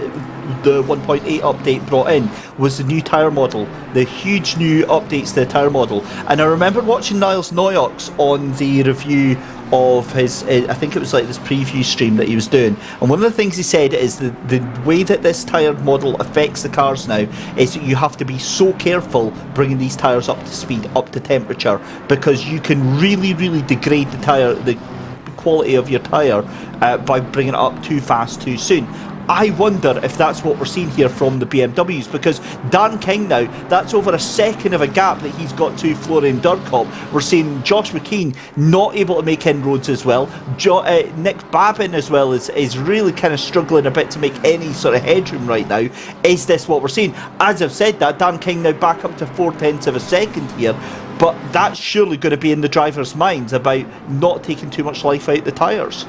the 1.8 update brought in was the new tyre model, the huge new updates to the tyre model. And I remember watching Niles Noyox on the review of his, I think it was like this preview stream that he was doing, and one of the things he said is the way that this tyre model affects the cars now is that you have to be so careful bringing these tyres up to speed, up to temperature, because you can really degrade the quality of your tyre by bringing it up too fast too soon. I wonder if that's what we're seeing here from the BMWs, because Dan King now, that's over a second of a gap that he's got to Florian Durkop. We're seeing Josh McKean not able to make inroads as well. Nick Babin as well is really kind of struggling a bit to make any sort of headroom right now. Is this what we're seeing? As I've said that, Dan King now back up to 0.4 of a second here, but that's surely going to be in the drivers' minds about not taking too much life out the tyres.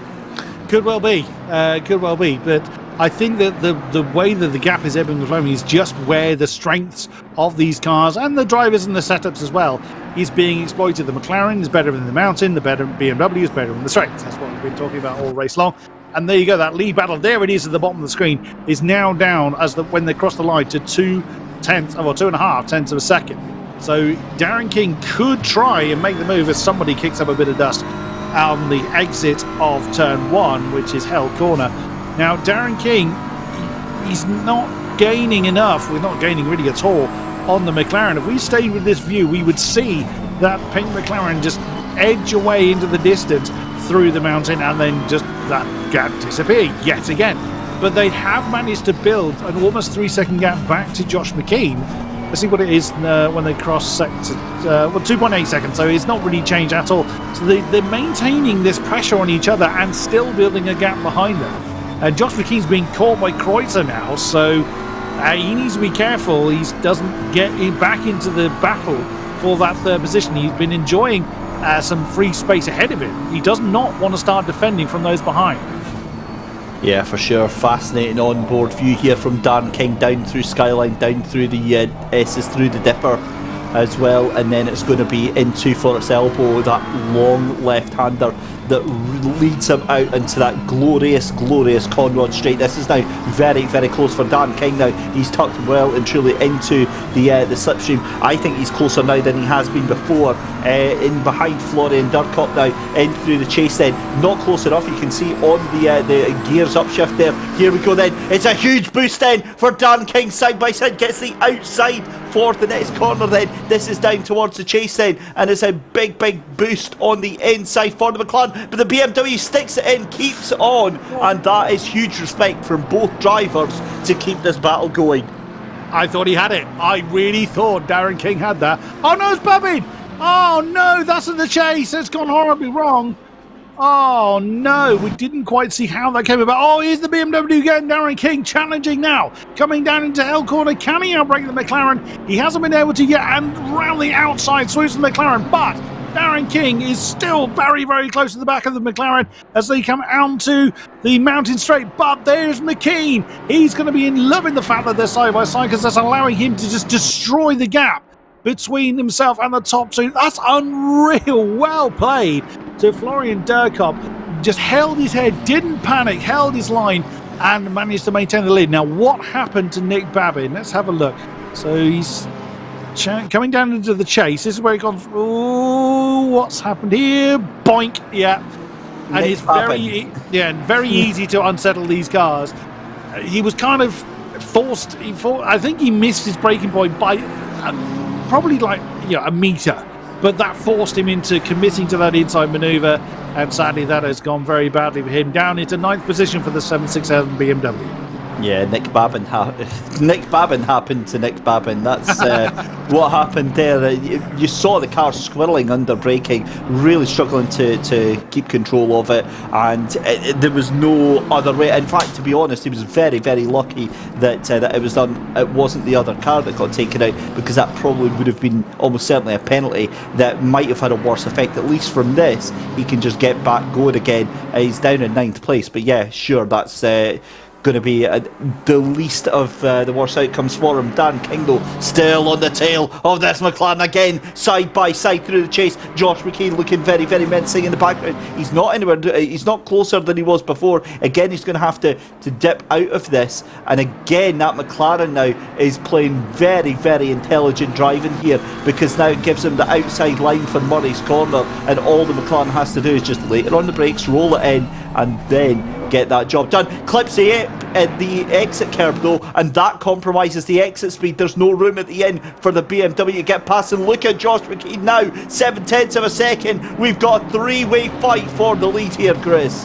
Could well be, but I think that the way that the gap is ebbing and flowing is just where the strengths of these cars and the drivers and the setups as well is being exploited. The McLaren is better in the mountain, the better BMW is better in the strength. That's what we've been talking about all race long. And there you go, that lead battle, there it is at the bottom of the screen, is now down when they cross the line to 2.5 tenths of a second. So Darren King could try and make the move as somebody kicks up a bit of dust on the exit of turn 1, which is Hell Corner. Now Darren King, he's not gaining enough, we're not gaining really at all on the McLaren. If we stayed with this view, we would see that pink McLaren just edge away into the distance through the mountain and then just that gap disappear yet again. But they have managed to build an almost 3-second gap back to Josh McKean. Let's see what it is when they cross sector, 2.8 seconds, so it's not really changed at all. So they're maintaining this pressure on each other and still building a gap behind them. And Josh McKean's being caught by Kreuzer now, so he needs to be careful he doesn't get back into the battle for that 3rd position. He's been enjoying some free space ahead of him. He does not want to start defending from those behind. Yeah, for sure. Fascinating on-board view here from Dan King down through Skyline, down through the S's, through the Dipper as well, and then it's going to be into for its elbow, that long left-hander that leads him out into that glorious Conrod Straight. This is now very, very close for Dan King now. He's tucked well and truly into the slipstream. I think he's closer now than he has been before, in behind Florian Durkop now, in through the chase then. Not close enough, you can see on the gears upshift there. Here we go then, it's a huge boost then for Dan King, side by side, gets the outside for the next corner then. This is down towards the chase then, and it's a big boost on the inside for the McLaren, but the BMW sticks it in, keeps on, and that is huge respect from both drivers to keep this battle going. I thought he had it. I really thought Darren King had that. Oh no, it's Babin! Oh no, that's in the chase. It's gone horribly wrong. Oh no, we didn't quite see how that came about. Oh, here's the BMW again. Darren King challenging now. Coming down into L corner. Can he outbrake the McLaren? He hasn't been able to yet, and round the outside swoops the McLaren. But Darren King is still very, very close to the back of the McLaren as they come out to the mountain straight. But there's McKean. He's going to be loving the fact that they're side by side, because that's allowing him to just destroy the gap between himself and the top two. That's unreal. Well played to Florian Durkop. Just held his head, didn't panic, held his line, and managed to maintain the lead. Now, what happened to Nick Babin? Let's have a look. So he's coming down into the chase. This is where he goes. Oh, what's happened here? Boink. Yeah. And it's very easy to unsettle these cars. He was kind of forced. I think he missed his braking point by probably like a meter, but that forced him into committing to that inside manoeuvre, and sadly that has gone very badly for him. Down into 9th position for the 767 BMW. Yeah, Nick Babin happened to Nick Babin. That's what happened there. You saw the car squirreling under braking, really struggling to keep control of it, and there was no other way. In fact, to be honest, he was very, very lucky that it was done. It wasn't the other car that got taken out, because that probably would have been almost certainly a penalty that might have had a worse effect. At least from this, he can just get back going again. He's down in 9th place, but yeah, sure, that's going to be the least of the worst outcomes for him. Dan King, though, still on the tail of this McLaren again, side by side through the chase. Josh McKean looking very, very menacing in the background. He's not anywhere. He's not closer than he was before. Again, he's going to have to dip out of this. And again, that McLaren now is playing very, very intelligent driving here, because now it gives him the outside line for Murray's corner, and all the McLaren has to do is just later on the brakes, roll it in, and then get that job done. Clips the exit curb though, and that compromises the exit speed. There's no room at the end for the BMW to get past, and look at Josh McKean now, 7/10 of a second. We've got a three-way fight for the lead here, Chris.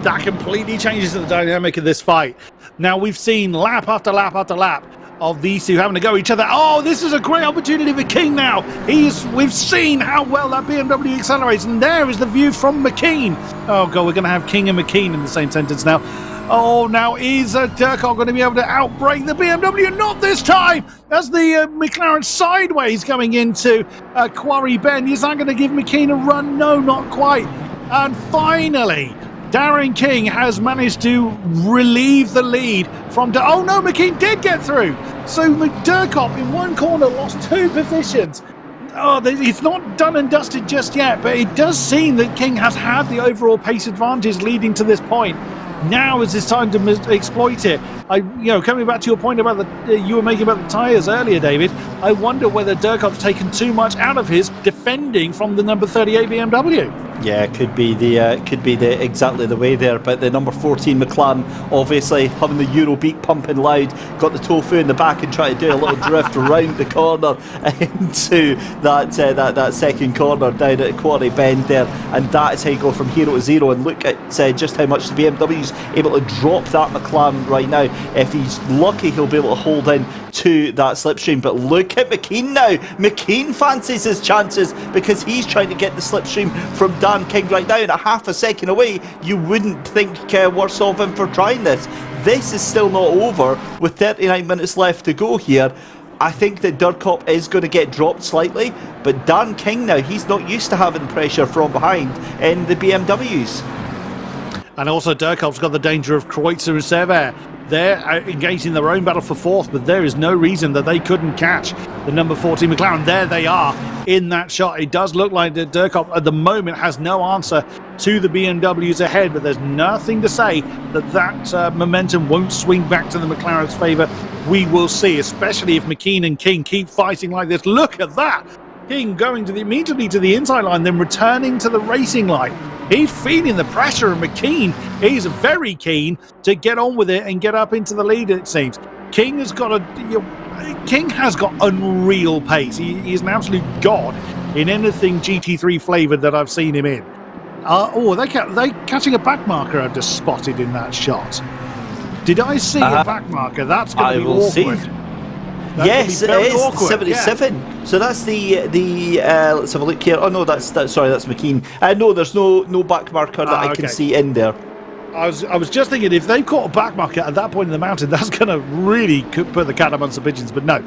That completely changes the dynamic of this fight. Now, we've seen lap after lap after lap of these two having to go each other. Oh, this is a great opportunity for King now. We've seen how well that BMW accelerates, and there is the view from McKean. Oh god, we're going to have King and McKean in the same sentence now. Oh, now is Durkop going to be able to outbrake the BMW? Not this time! As the McLaren sideways coming into Quarry Bend. Is that going to give McKean a run? No, not quite. And finally, Darren King has managed to relieve the lead from... Oh no, McKean did get through! So Durkop in one corner lost 2 positions. Oh, it's not done and dusted just yet, but it does seem that King has had the overall pace advantage leading to this point. Now is his time to exploit it. Coming back to your point about you were making about the tyres earlier, David, I wonder whether Durkop's taken too much out of his defending from the number 38 BMW. Yeah, could be exactly the way there. But the number 14 McLaren, obviously having the Eurobeat pumping loud, got the tofu in the back and trying to do a little drift around the corner into that second corner down at Quarry Bend there, and that is how you go from hero to zero. And look at just how much the BMW's able to drop that McLaren right now. If he's lucky, he'll be able to hold in to that slipstream. But look at McKean now. McKean fancies his chances, because he's trying to get the slipstream from Dan King right now, and a half a second away. You wouldn't think worse of him for trying this. This is still not over with 39 minutes left to go here. I think that Durkop is going to get dropped slightly, but Dan King now, he's not used to having pressure from behind in the BMWs. And also Durkop's got the danger of Kreutzer and Sever They're engaged in their own battle for fourth, but there is no reason that they couldn't catch the number 14 McLaren. There they are in that shot. It does look like that Durkop at the moment has no answer to the BMWs ahead, but there's nothing to say that momentum won't swing back to the McLaren's favour. We will see, especially if McKean and King keep fighting like this. Look at that! King going immediately to the inside line, then returning to the racing line. He's feeling the pressure, and McKean is very keen to get on with it and get up into the lead, it seems. King has got unreal pace. He is an absolute god in anything GT3 flavoured that I've seen him in. They catching a back marker I've just spotted in that shot. Did I see a back marker? That's going to be awkward. See. Yes, it is awkward. 77. Yeah. So that's the let's have a look here. Oh no, that's McKean. No, there's no back marker that I can see in there. I was just thinking, if they've caught a back marker at that point in the mountain, that's going to really put the cat amongst the pigeons. But no,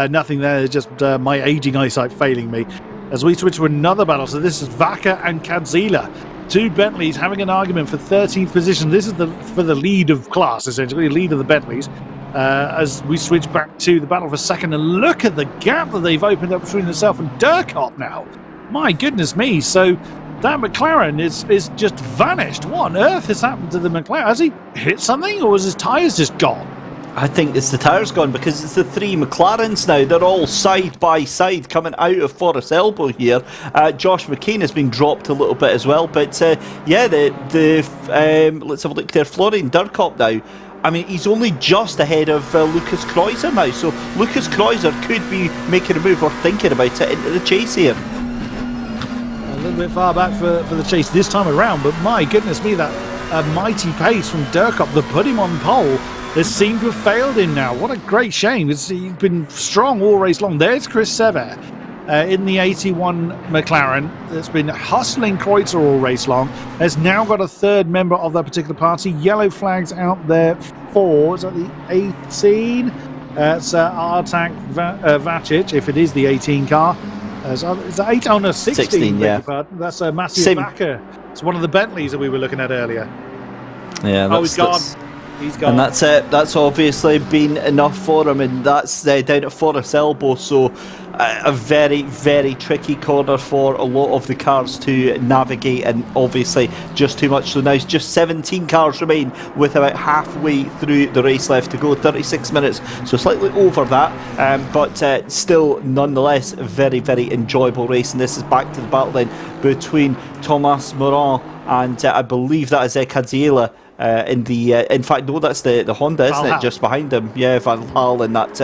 nothing there. Just my aging eyesight failing me. As we switch to another battle, so this is Vaca and Kadzila. Two Bentleys having an argument for 13th position. This is for the lead of class, essentially, lead of the Bentleys. As we switch back to the battle for second, and look at the gap that they've opened up between themselves and Durkop now. My goodness me. So that McLaren is just vanished. What on earth has happened to the McLaren? Has he hit something, or has his tyres just gone? I think it's the tyres gone, because it's the three McLarens now. They're all side by side coming out of Forest Elbow here. Josh McKean has been dropped a little bit as well. But let's have a look there. Florian Durkop now. I mean, he's only just ahead of Lucas Kreuzer now. So Lucas Kreuzer could be making a move or thinking about it into the chase here. A little bit far back for the chase this time around. But my goodness me, that mighty pace from Durkop that put him on pole. This seemed to have failed him now. What a great shame. He's been strong all race long. There's Chris Sever in the 81 McLaren that's been hustling Kreuzer all race long. Has now got a third member of that particular party. Yellow flags out there for, is that the 18? It's Artak Vacic, if it is the 18 car. Is that 8? Oh no, 16, yeah. That's Matthew Vaca. It's one of the Bentleys that we were looking at earlier. Yeah, he's gone. He's gone. And that's it. That's obviously been enough for him, and that's down at Forest Elbow. So a very, very tricky corner for a lot of the cars to navigate, and obviously just too much. So now it's just 17 cars remain with about halfway through the race left to go, 36 minutes. So slightly over that, but still nonetheless a very, very enjoyable race. And this is back to the battle then between Thomas Moran and I believe that is Kadzila. In fact, no, that's the Honda, isn't it? Just behind him, yeah, Van Hal, and that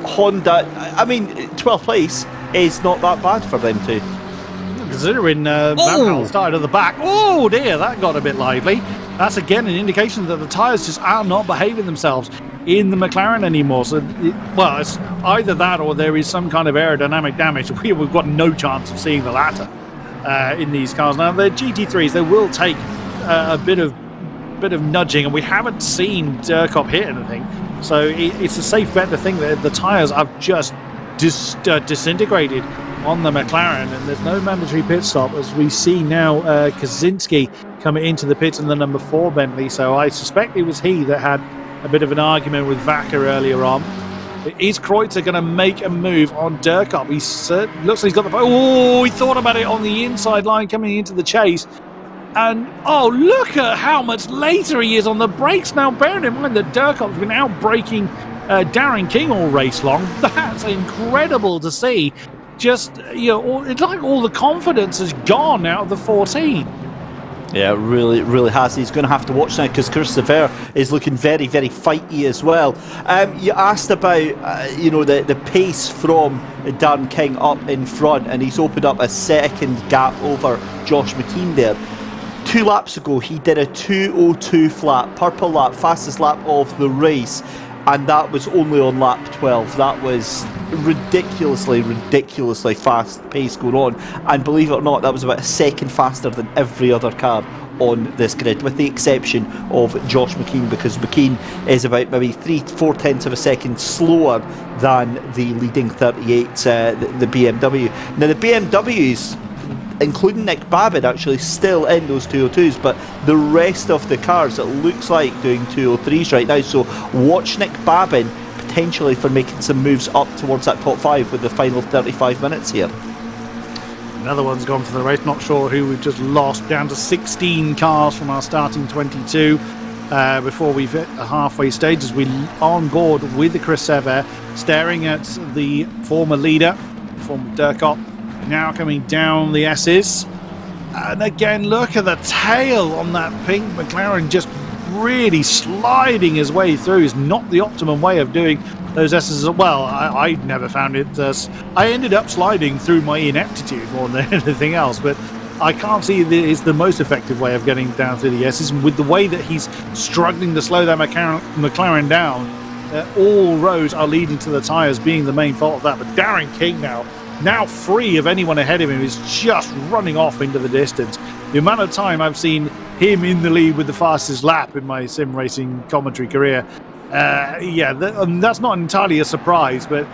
Honda. I mean, 12th place is not that bad for them too. Considering Van Hal started at the back. Oh dear, that got a bit lively. That's again an indication that the tyres just are not behaving themselves in the McLaren anymore. So, it's either that or there is some kind of aerodynamic damage. We've got no chance of seeing the latter in these cars. Now, the GT3s, they will take a bit of nudging, and we haven't seen Durkop hit anything, so it's a safe bet to think that the tyres have just disintegrated on the McLaren, and there's no mandatory pit stop as we see now Kaczynski coming into the pits in the number 4 Bentley. So I suspect it was he that had a bit of an argument with Vaca earlier on. Is Kreuzer going to make a move on Durkop? He looks like he's got the... he thought about it on the inside line coming into the chase. And, look at how much later he is on the brakes. Now, bearing in mind that Durkop's been out braking Darren King all race long. That's incredible to see. Just, it's like all the confidence has gone out of the 14. Yeah, it really, really has. He's going to have to watch now because Christie is looking very, very fighty as well. You asked about, the pace from Darren King up in front, and he's opened up a second gap over Josh McKean there. 2 laps ago, he did a 2:02 flat, purple lap, fastest lap of the race, and that was only on lap 12. That was ridiculously fast pace going on, and believe it or not, that was about a second faster than every other car on this grid, with the exception of Josh McKean, because McKean is about maybe 3-4 tenths of a second slower than the leading 38, the BMW. Now the BMWs, including Nick Babbitt, actually still in those 202s, but the rest of the cars, it looks like, doing 203s right now. So watch Nick Babbitt potentially for making some moves up towards that top 5 with the final 35 minutes here. Another one's gone for the race. Not sure who we've just lost. Down to 16 cars from our starting 22 before we've hit the halfway stage, as we on board with the Chris Sever, staring at the former leader, former Durkop, now coming down the S's. And again, look at the tail on that pink McLaren, just really sliding his way through. Is not the optimum way of doing those S's as well. I never found it. I ended up sliding through my ineptitude more than anything else, but I can't see that it's the most effective way of getting down through the S's. And with the way that he's struggling to slow that McLaren down, all roads are leading to the tyres being the main fault of that. But Darren King now free of anyone ahead of him, is just running off into the distance. The amount of time I've seen him in the lead with the fastest lap in my sim racing commentary career, that's not entirely a surprise, but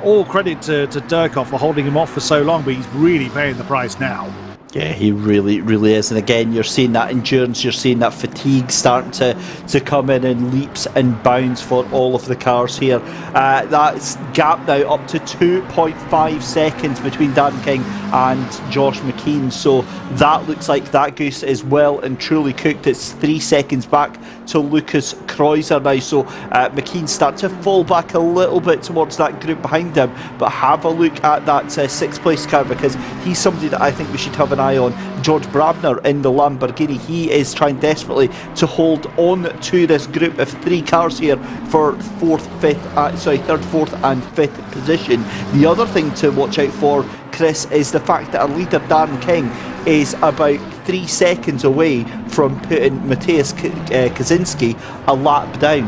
all credit to Durkop for holding him off for so long, but he's really paying the price now. Yeah, he really, really is. And again, you're seeing that endurance, you're seeing that fatigue starting to come in leaps and bounds for all of the cars here. That's gap now up to 2.5 seconds between Darren King and Josh McKean. So that looks like that goose is well and truly cooked. It's 3 seconds back to Lucas Kreuzer now. So McKean start to fall back a little bit towards that group behind him. But have a look at that 6th place car, because he's somebody that I think we should have an eye on. George Brabner in the Lamborghini. He is trying desperately to hold on to this group of 3 cars here for 3rd, 4th and 5th position. The other thing to watch out for, Chris, is the fact that our leader Darren King is about 3 seconds away from putting Mateusz Kaczynski a lap down.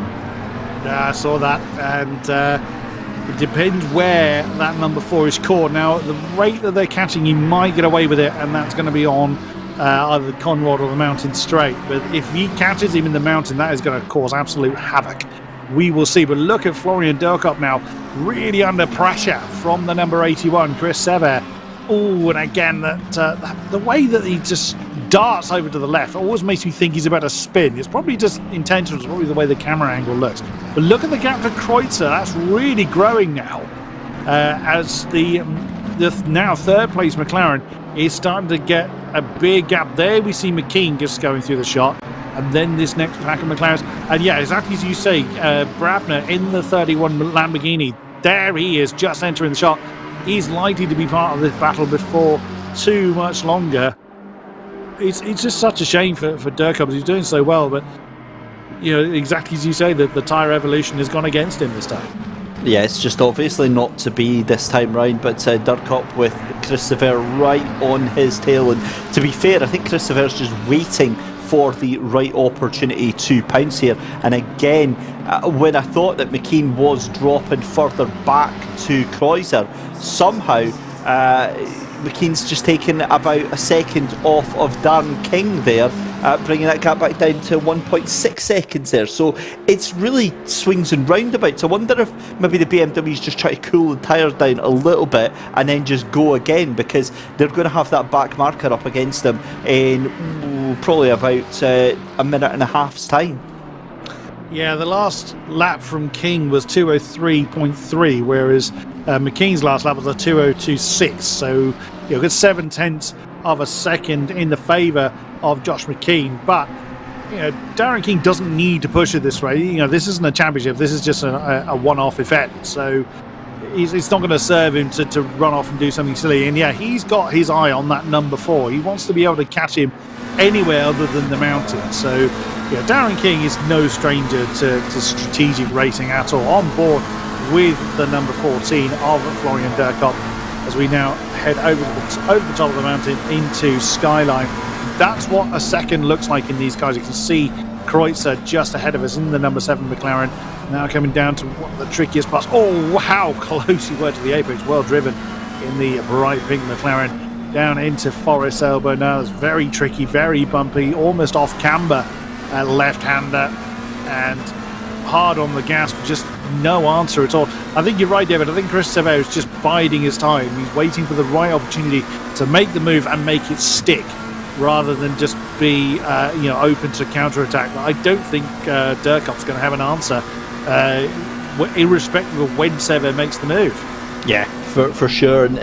Yeah, I saw that, and it depends where that number 4 is caught. Now, at the rate that they're catching, he might get away with it, and that's going to be on either the Conrod or the Mountain Straight. But if he catches him in the mountain, that is going to cause absolute havoc. We will see. But look at Florian Durkop now, really under pressure from the number 81, Chris Sever. Oh, and again, the way that he just darts over to the left always makes me think he's about to spin. It's probably just intentional. It's probably the way the camera angle looks. But look at the gap to Kreuzer. That's really growing now, as the now 3rd place McLaren is starting to get a big gap. There we see McKean just going through the shot, and then this next pack of McLarens. And yeah, exactly as you say, Brabner in the 31 Lamborghini. There he is, just entering the shot. He's likely to be part of this battle before too much longer. It's just such a shame for Durkop. He's doing so well, but exactly as you say, that the tyre evolution has gone against him this time. Yeah, it's just obviously not to be this time round, but Durkop with Christopher right on his tail. And to be fair, I think Christopher's just waiting for the right opportunity to pounce here. And again, when I thought that McKean was dropping further back to Kreuzer, somehow McKean's just taken about a second off of Darren King there, bringing that gap back down to 1.6 seconds there. So it's really swings and roundabouts. I wonder if maybe the BMWs just try to cool the tyres down a little bit and then just go again, because they're going to have that back marker up against them in probably about a minute and a half's time. Yeah, the last lap from King was 2:03.3, whereas McKean's last lap was a 2:02.6. So you got 7/10 of a second in the favour of Josh McKean. But Darren King doesn't need to push it this way. This isn't a championship. This is just a one-off event. So it's not going to serve him to run off and do something silly. And yeah, he's got his eye on that number 4. He wants to be able to catch him anywhere other than the mountain. So yeah, Darren King is no stranger to strategic racing at all. On board with the number 14 of Florian Durkop, as we now head over the top of the mountain into Skyline. That's what a second looks like in these cars. You can see Kreuzer just ahead of us in the number 7 McLaren. Now coming down to one of the trickiest parts. Oh, how close he were to the apex. Well driven in the bright pink McLaren. Down into Forest Elbow now. It's very tricky, very bumpy, almost off camber left-hander, and hard on the gas, just no answer at all. I think you're right, David. I think Chris Sever is just biding his time. He's waiting for the right opportunity to make the move and make it stick, rather than just be open to counter-attack. But I don't think Durkop's going to have an answer, irrespective of when Sever makes the move. Yeah, for sure. And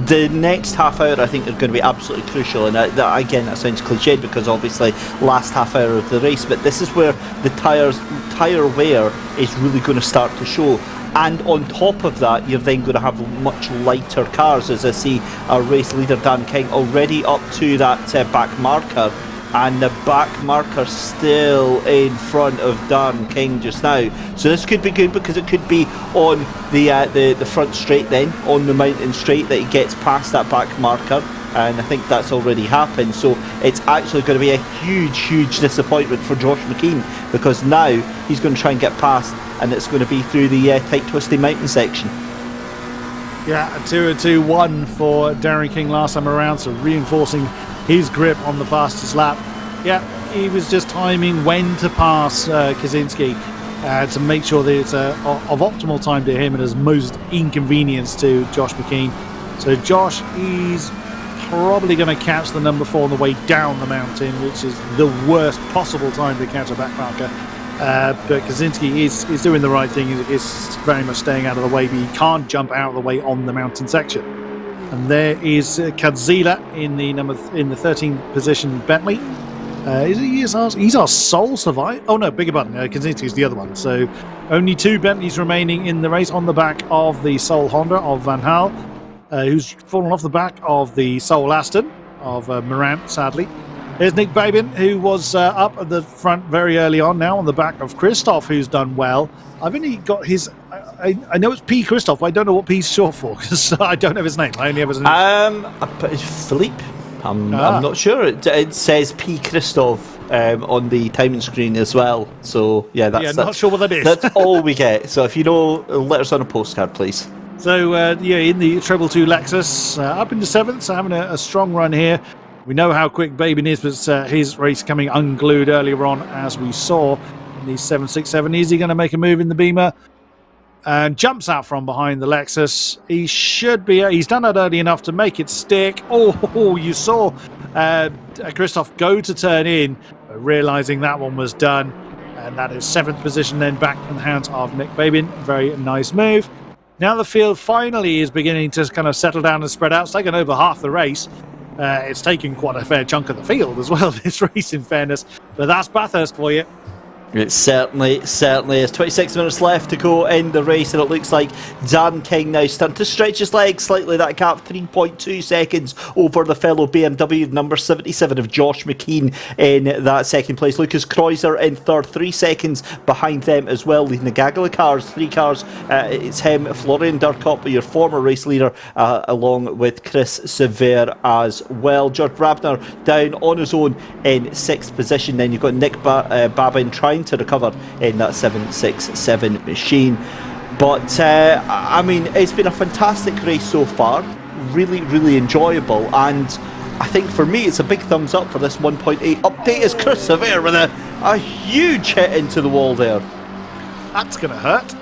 the next half hour, I think, is going to be absolutely crucial. And again, that sounds cliched because obviously last half hour of the race, but this is where the tyre wear is really going to start to show. And on top of that, you're then going to have much lighter cars, as I see our race leader Dan King already up to that back marker. And the back marker still in front of Dan King just now. So this could be good because it could be on the front straight then, on the mountain straight, that he gets past that back marker. And I think that's already happened. So it's actually going to be a huge disappointment for Josh McKean, because now he's going to try and get past, and it's going to be through the tight twisty mountain section. Yeah, a 2-2-1 for Darren King last time around, so reinforcing his grip on the fastest lap. Yeah, he was just timing when to pass Kaczynski to make sure that it's of optimal time to him and as most inconvenience to Josh McKean. So Josh is probably going to catch the number 4 on the way down the mountain, which is the worst possible time to catch a back marker. But Kaczynski is doing the right thing. He's very much staying out of the way, but he can't jump out of the way on the mountain section. And there is Kadzila in the 13th position Bentley. He's our sole survivor. Oh no, bigger button. Kaczynski is the other one. So only 2 Bentleys remaining in the race, on the back of the sole Honda of Van Hal, who's fallen off the back of the sole Aston of Morant, sadly. There's Nick Babin, who was up at the front very early on, now on the back of Christoph, who's done well. I've only got his... I know it's P. Christoph, but I don't know what P's short for, because I don't have his name. I only have his name. It's Philippe. I'm not sure. It says P. Christoph on the timing screen as well. So, yeah, that's not sure what that is. That's all we get. So if you know, let us on a postcard, please. So, in the Treble 2 Lexus, up into 7th, so having a strong run here. We know how quick Babin is, but his race coming unglued earlier on, as we saw in the 767. Is he going to make a move in the Beamer? And jumps out from behind the Lexus. He should be. He's done that early enough to make it stick. Oh, you saw Christoph go to turn in, realising that one was done. And that is 7th position then back in the hands of Nick Babin. Very nice move. Now the field finally is beginning to kind of settle down and spread out. It's taken over half the race. It's taken quite a fair chunk of the field as well, this race, in fairness. But that's Bathurst for you. It certainly is. 26 minutes left to go in the race, and it looks like Dan King now starting to stretch his legs slightly. That gap, 3.2 seconds over the fellow BMW, number 77 of Josh McKean in that second place. Lucas Kreuzer in third, 3 seconds behind them as well, leading the gaggle of cars. 3 cars, it's him, Florian Durkop, your former race leader, along with Chris Sever as well. George Brabner down on his own in 6th position. Then you've got Nick Babin trying to recover in that 767 machine. But it's been a fantastic race so far, really enjoyable, and I think for me it's a big thumbs up for this 1.8 update as Chris Sever with a huge hit into the wall there. That's going to hurt.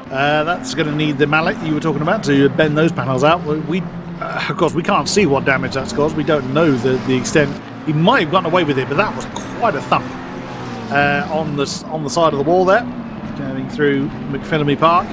That's going to need the mallet you were talking about to bend those panels out. Of course, we can't see what damage that's caused. We don't know the extent. He might have gotten away with it, but that was quite a thump. On the side of the wall there, going through McPhillamy Park.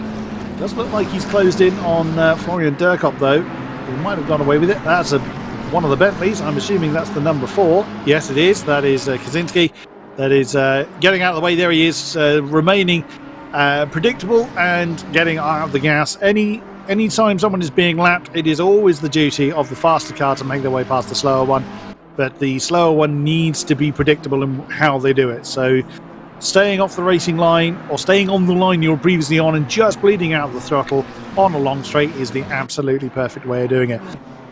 Does look like he's closed in on Florian Durkop, though. He might have gone away with it. That's one of the Bentleys. I'm assuming that's the number 4. Yes, it is. That is Kaczynski. That is getting out of the way. There he is, remaining predictable and getting out of the gas. Any time someone is being lapped, it is always the duty of the faster car to make their way past the slower one. But the slower one needs to be predictable in how they do it. So staying off the racing line, or staying on the line you were previously on and just bleeding out the throttle on a long straight is the absolutely perfect way of doing it.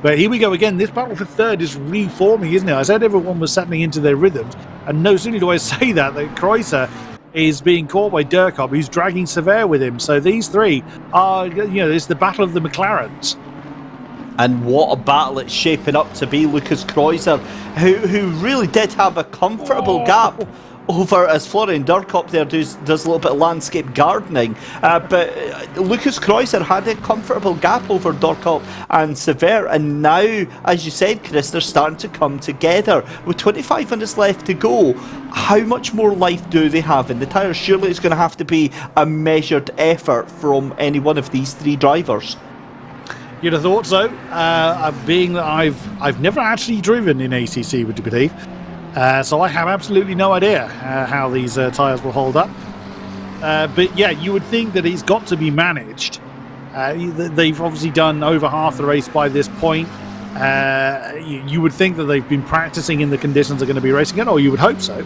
But here we go again. This battle for third is reforming, isn't it? I said everyone was settling into their rhythms, and no sooner do I say that Kreuzer is being caught by Durkop, who's dragging Sever with him. So these three are, it's the battle of the McLarens. And what a battle it's shaping up to be. Lucas Kreuzer, who really did have a comfortable gap over as Florian Durkop there does a little bit of landscape gardening. But Lucas Kreuzer had a comfortable gap over Durkop and Sever, and now, as you said, Chris, they're starting to come together. With 25 minutes left to go, how much more life do they have in the tyres? Surely it's going to have to be a measured effort from any one of these three drivers. You'd have thought so. Being that I've never actually driven in ACC, would you believe? So I have absolutely no idea how these tyres will hold up. But yeah, you would think that it's got to be managed. They've obviously done over half the race by this point. You would think that they've been practicing in the conditions they're going to be racing in, or you would hope so.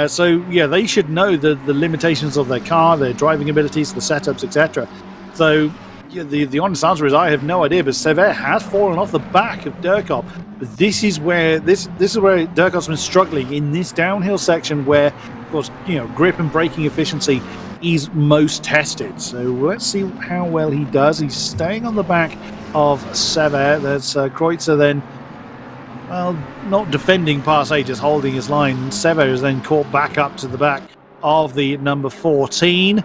So yeah, they should know the limitations of their car, their driving abilities, the setups, etc. So yeah, the honest answer is I have no idea. But Sever has fallen off the back of Durkop. But this is where Durkop's been struggling in this downhill section, where, of course, grip and braking efficiency is most tested. So let's see how well he does. He's staying on the back of Sever. That's Kreuzer then. Well, not defending pass 8, just holding his line. Sever is then caught back up to the back of the number 14.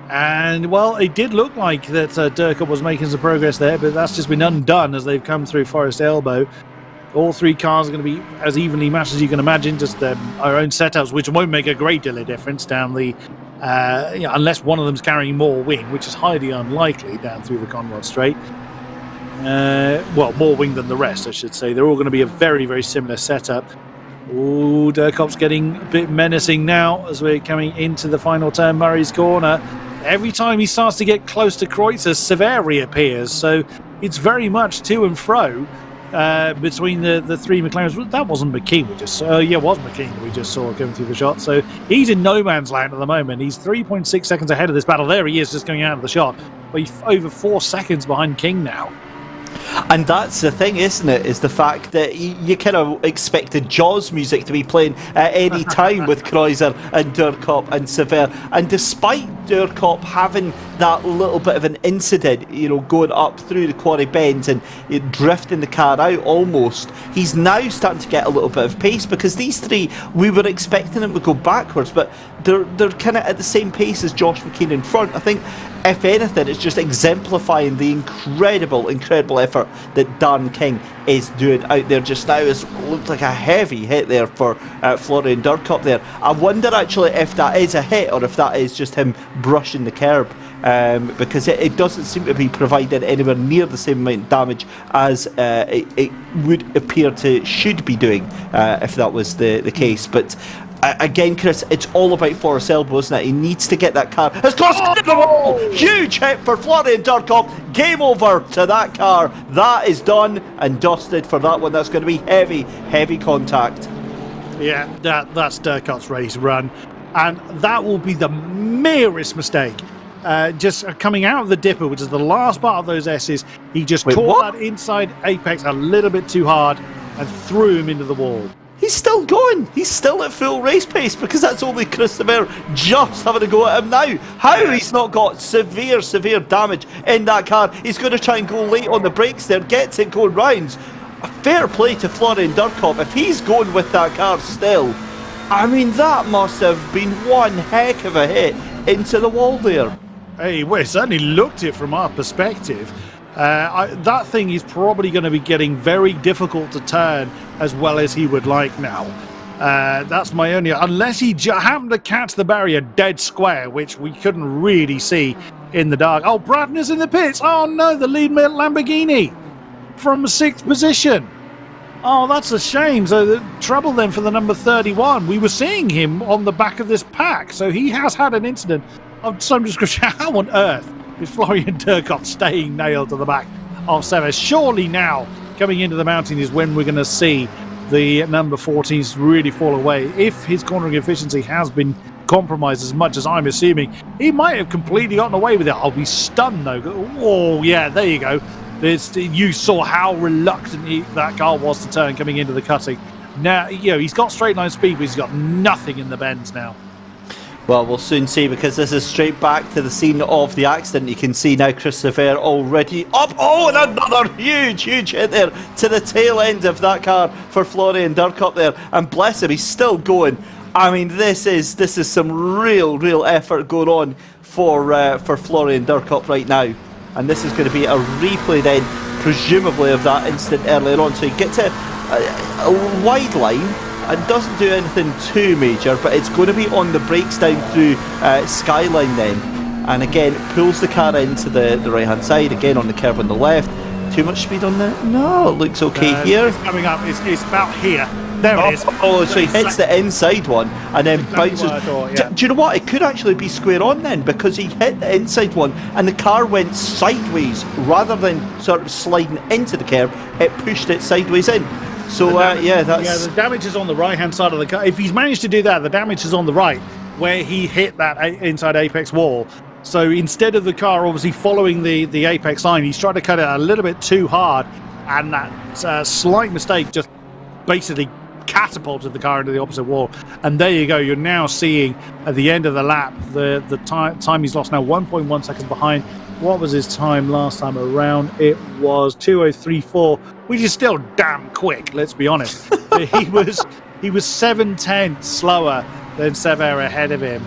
And, well, it did look like that Durkop was making some progress there, but that's just been undone as they've come through Forest Elbow. All three cars are going to be as evenly matched as you can imagine, just our own setups, which won't make a great deal of difference down the... unless one of them's carrying more wing, which is highly unlikely down through the Conrad Straight. More wing than the rest, I should say. They're all going to be a very, very similar setup. Ooh, Durkop's getting a bit menacing now as we're coming into the final turn, Murray's Corner. Every time he starts to get close to Kreuzer, Sever reappears. So it's very much to and fro between the three McLarens. Well, that wasn't McKean we just saw. Yeah, it was McKean that we just saw going through the shot. So he's in no man's land at the moment. He's 3.6 seconds ahead of this battle. There he is, just going out of the shot. But he's over 4 seconds behind King now. And that's the thing, isn't it? Is the fact that you kind of expected Jaws music to be playing at any time with Kreuzer and Durkop and Sever. And despite Durkop having that little bit of an incident, going up through the quarry bends and drifting the car out almost, he's now starting to get a little bit of pace, because these three, we were expecting them to go backwards, but they're kind of at the same pace as Josh McKean in front. I think, if anything, it's just exemplifying the incredible effort that Darren King is doing out there just now. It looked like a heavy hit there for Florian Durkop there. I wonder actually if that is a hit or if that is just him brushing the curb, because it doesn't seem to be providing anywhere near the same amount of damage as it would appear to should be doing if that was the case. But again, Chris, it's all about Forest Elbow, isn't it? He needs to get that car as close to the wall. Huge hit for Florian Durkop. Game over to that car. That is done and dusted for that one. That's going to be heavy contact. Yeah, that's Durkop's race run. And that will be the merest mistake. Just coming out of the dipper, which is the last part of those S's, he just caught that inside apex a little bit too hard and threw him into the wall. He's still going. He's still at full race pace, because that's only Christopher just having to go at him now. How he's not got severe damage in that car. He's going to try and go late on the brakes there, gets it going rounds. A fair play to Florian Durkop. If he's going with that car still, I mean, that must have been one heck of a hit into the wall there. Hey, well, it certainly looked it from our perspective. That thing is probably going to be getting very difficult to turn as well as he would like now. That's my only... Unless he happened to catch the barrier dead square, which we couldn't really see in the dark. Oh, Bradner's in the pits. Oh, no, the lead Lamborghini from 6th position. Oh, that's a shame. So the trouble then for the number 31. We were seeing him on the back of this pack, so he has had an incident of some description. How on earth is Florian Durkop staying nailed to the back of Sever? Surely now, coming into the mountain, is when we're going to see the number 14s really fall away. If his cornering efficiency has been compromised as much as I'm assuming, he might have completely gotten away with it. I'll be stunned though. Oh yeah, there you go. You saw how reluctant that car was to turn coming into the cutting. Now, he's got straight line speed, but he's got nothing in the bends now. Well, we'll soon see, because this is straight back to the scene of the accident. You can see now Christopher already up. Oh, and another huge hit there to the tail end of that car for Florian Durkop there. And bless him, he's still going. I mean, this is some real effort going on for Florian Durkop right now, and this is going to be a replay then, presumably, of that incident earlier on. So he gets a wide line and doesn't do anything too major, but it's going to be on the brakes down through Skyline then, and again pulls the car into the right hand side again on the curve on the left. Too much speed on the... No, it looks okay here. It's coming up. It's about here. There it is. Oh, so he hits the inside one and then bounces. Do you know what? It could actually be square on then, because he hit the inside one and the car went sideways rather than sort of sliding into the curb. It pushed it sideways in. So that's... the damage is on the right-hand side of the car. If he's managed to do that, the damage is on the right, where he hit that inside apex wall. So instead of the car obviously following the apex line, he's tried to cut it a little bit too hard, and that slight mistake just basically catapulted the car into the opposite wall. And there you go. You're now seeing at the end of the lap the time he's lost now, 1.1 seconds behind. What was his time last time around? It was 2:03.4, which is still damn quick. Let's be honest. he was 7/10 slower than Sever ahead of him.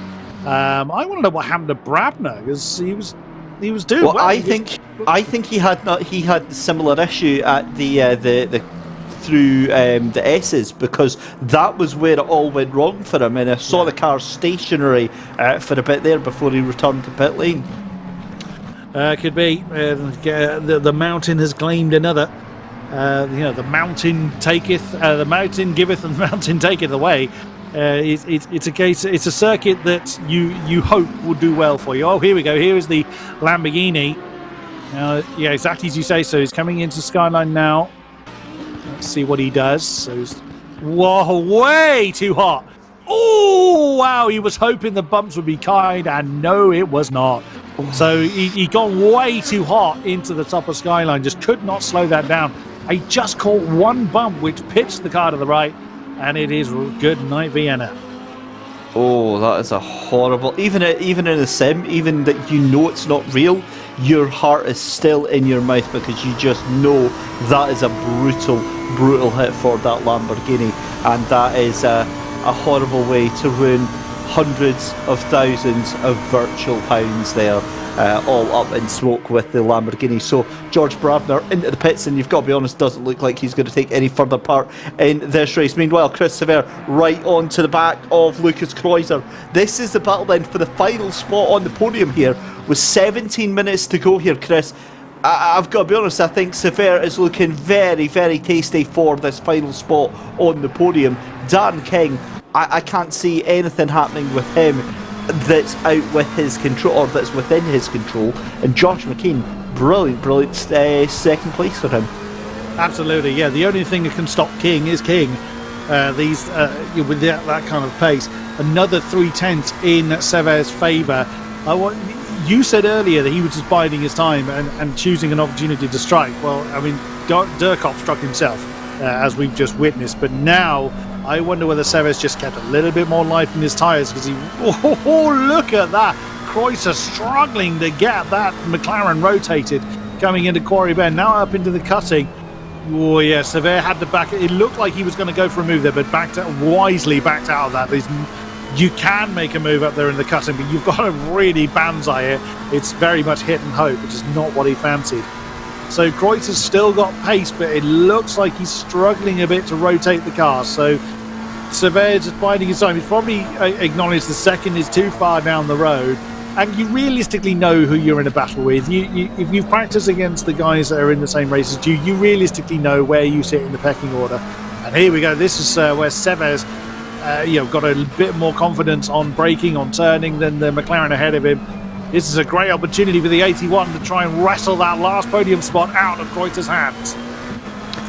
I want to know what happened to Brabner, because he was doing well. I think he had a similar issue at the through the S's, because that was where it all went wrong for him, and I saw the car stationary for a bit there before he returned to pit lane. Could be. The mountain has claimed another. The mountain taketh, the mountain giveth, and the mountain taketh away. It's a case. It's a circuit that you hope will do well for you. Oh, here we go. Here is the Lamborghini. Yeah, exactly as you say. So he's coming into Skyline now. Let's see what he does. So whoa, way too hot. Oh, wow. He was hoping the bumps would be kind, and no, it was not. So he got way too hot into the top of Skyline. Just could not slow that down. He just caught one bump, which pitched the car to the right. And it is good night, Vienna. Oh, that is a horrible... Even in a sim, even that you know it's not real, your heart is still in your mouth, because you just know that is a brutal hit for that Lamborghini. And that is a horrible way to ruin hundreds of thousands of virtual pounds there, all up in smoke with the Lamborghini. So George Brabner into the pits, and you've got to be honest, doesn't look like he's going to take any further part in this race. Meanwhile, Chris Sever right on to the back of Lucas Kreuzer. This is the battle then for the final spot on the podium here, with 17 minutes to go here, Chris. I've got to be honest, I think Sever is looking very, very tasty for this final spot on the podium. Dan King, I can't see anything happening with him that's out with his control, or that's within his control. And Josh McKean, brilliant second place for him. Absolutely, yeah. The only thing that can stop King is King. With that kind of pace, another 3/10 in Sever's favour. You said earlier that he was just biding his time and choosing an opportunity to strike. Well, I mean, Durkop struck himself, as we've just witnessed, but now I wonder whether Sever's just kept a little bit more life in his tyres, because look at that. Kreuzer struggling to get that McLaren rotated coming into Quarry Bend, now up into the cutting. Oh yeah, Sever had to back. It looked like he was going to go for a move there, but wisely backed out of that. You can make a move up there in the cutting, but you've got to really banzai it. It's very much hit and hope, which is not what he fancied. So Kreuzer's still got pace, but it looks like he's struggling a bit to rotate the car. So Sever just biding his time. He's probably acknowledged the second is too far down the road, and you realistically know who you're in a battle with. If you've practiced against the guys that are in the same race as you realistically know where you sit in the pecking order. And here we go. This is where Sever's got a bit more confidence on braking, on turning than the McLaren ahead of him. This is a great opportunity for the 81 to try and wrestle that last podium spot out of Kreuzer's hands.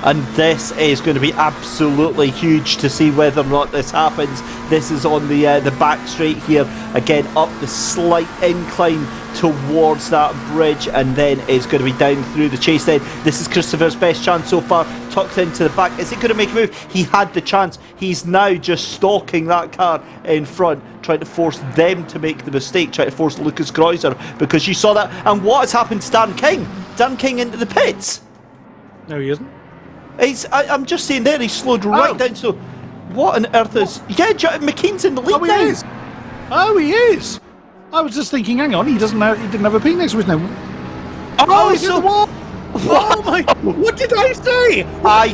And this is going to be absolutely huge to see whether or not this happens. This is on the back straight here, again up the slight incline towards that bridge, and then it's going to be down through the chase then. This is Christopher's best chance so far, tucked into the back. Is he going to make a move? He had the chance. He's now just stalking that car in front, trying to force them to make the mistake, trying to force Lucas Kreuzer, because you saw that. And what has happened to Dan King? Dan King into the pits. No, he isn't. I'm just saying there, he slowed right down. So What on earth is... Yeah, McKean's in the lead now. He is. I was just thinking, hang on, he didn't have a P next to his name. Oh, he's in the wall. What? Oh my! What did I say? I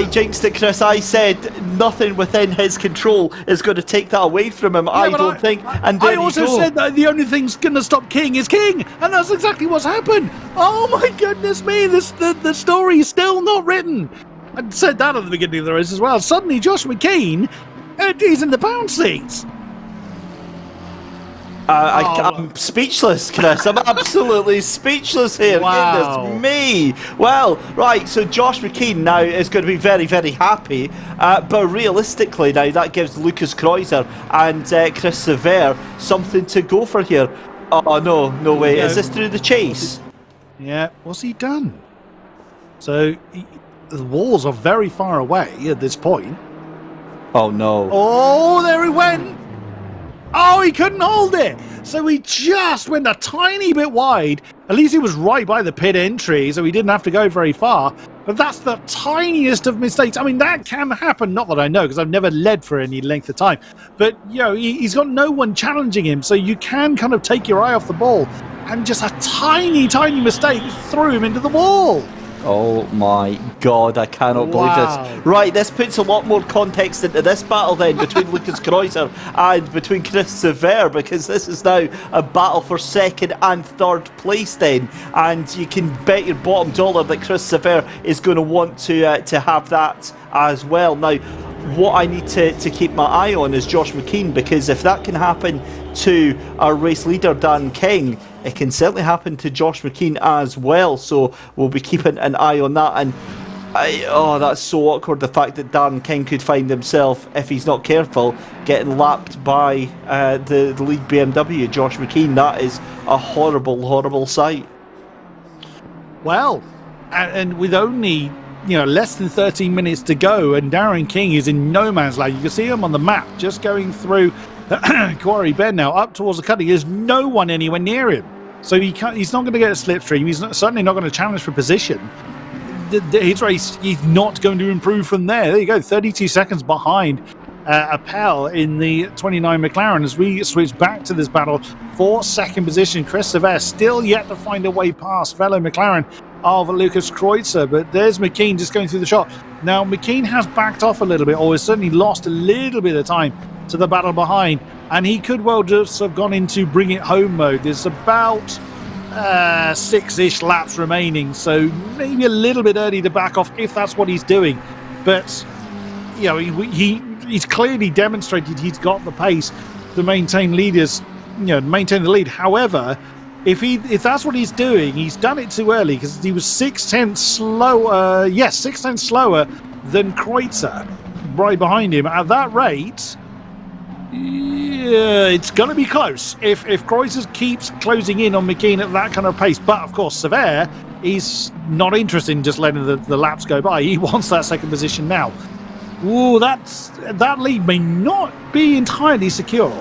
jinxed it, Chris. I said nothing within his control is going to take that away from him. I don't think. And then I also said that the only thing's going to stop King is King, and that's exactly what's happened. Oh my goodness me! The story is still not written. I said that at the beginning of the race as well. Suddenly, Josh McKean, he's in the pound seats. I'm speechless, Chris. I'm absolutely speechless here. Wow. Goodness me. Well, right, so Josh McKean now is going to be very, very happy. But realistically now, that gives Lucas Kreuzer and Chris Sever something to go for here. Oh, no way. Is this through the chase? Yeah, what's he done? So, the walls are very far away at this point. Oh, no. Oh, there he went. Oh, he couldn't hold it. So he just went a tiny bit wide. At least he was right by the pit entry, so he didn't have to go very far. But that's the tiniest of mistakes. I mean, that can happen. Not that I know, because I've never led for any length of time. But, you know, he's got no one challenging him, so you can kind of take your eye off the ball. And just a tiny, tiny mistake threw him into the wall. Oh my God, I cannot believe this. Right, this puts a lot more context into this battle then between Lucas Kreuzer and between Chris Sever, because this is now a battle for second and third place then, and you can bet your bottom dollar that Chris Sever is going to want to have that as well. Now, what I need to keep my eye on is Josh McKean, because if that can happen to our race leader Dan King, it can certainly happen to Josh McKean as well, so we'll be keeping an eye on that. And that's so awkward, the fact that Dan King could find himself, if he's not careful, getting lapped by the lead BMW, Josh McKean. That is a horrible, horrible sight. Well, and with only less than 13 minutes to go, and Darren King is in no man's land. You can see him on the map just going through Quarry Bend now up towards the cutting. There's no one anywhere near him, so he's not going to get a slipstream. He's certainly not going to challenge for position. His race, he's not going to improve from there. There you go, 32 seconds behind Appel in the 29 McLaren. As we switch back to this battle for second position, Chris Sever still yet to find a way past fellow McLaren of Lucas Kreuzer, but there's McKean just going through the shot. Now, McKean has backed off a little bit, or has certainly lost a little bit of time to the battle behind, and he could well just have gone into bring it home mode. There's about 6-ish laps remaining, so maybe a little bit early to back off if that's what he's doing. But he's clearly demonstrated he's got the pace to maintain maintain the lead. However, if that's what he's doing, he's done it too early, because he was 6/10 slower. 6/10 slower than Kreuzer, right behind him. At that rate, it's going to be close if Kreuzer keeps closing in on McKean at that kind of pace. But of course, Sever is not interested in just letting the laps go by. He wants that second position now. Ooh, that lead may not be entirely secure.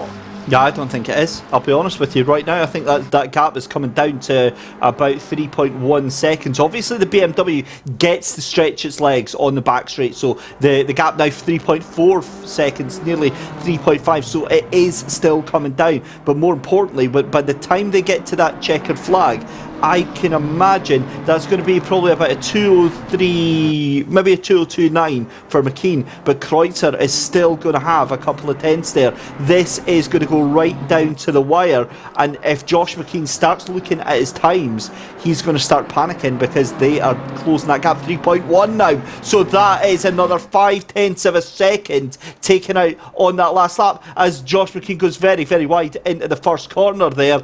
Yeah, I don't think it is. I'll be honest with you. Right now, I think that gap is coming down to about 3.1 seconds. Obviously, the BMW gets to stretch its legs on the back straight, so the gap now 3.4 seconds, nearly 3.5, so it is still coming down. But more importantly, by the time they get to that checkered flag, I can imagine that's going to be probably about a 203, maybe a 202.9 for McKean, but Kreuzer is still going to have a couple of tenths there. This is going to go right down to the wire, and if Josh McKean starts looking at his times, he's going to start panicking, because they are closing that gap 3.1 now. So that is another 0.5 of a second taken out on that last lap, as Josh McKean goes very, very wide into the first corner there.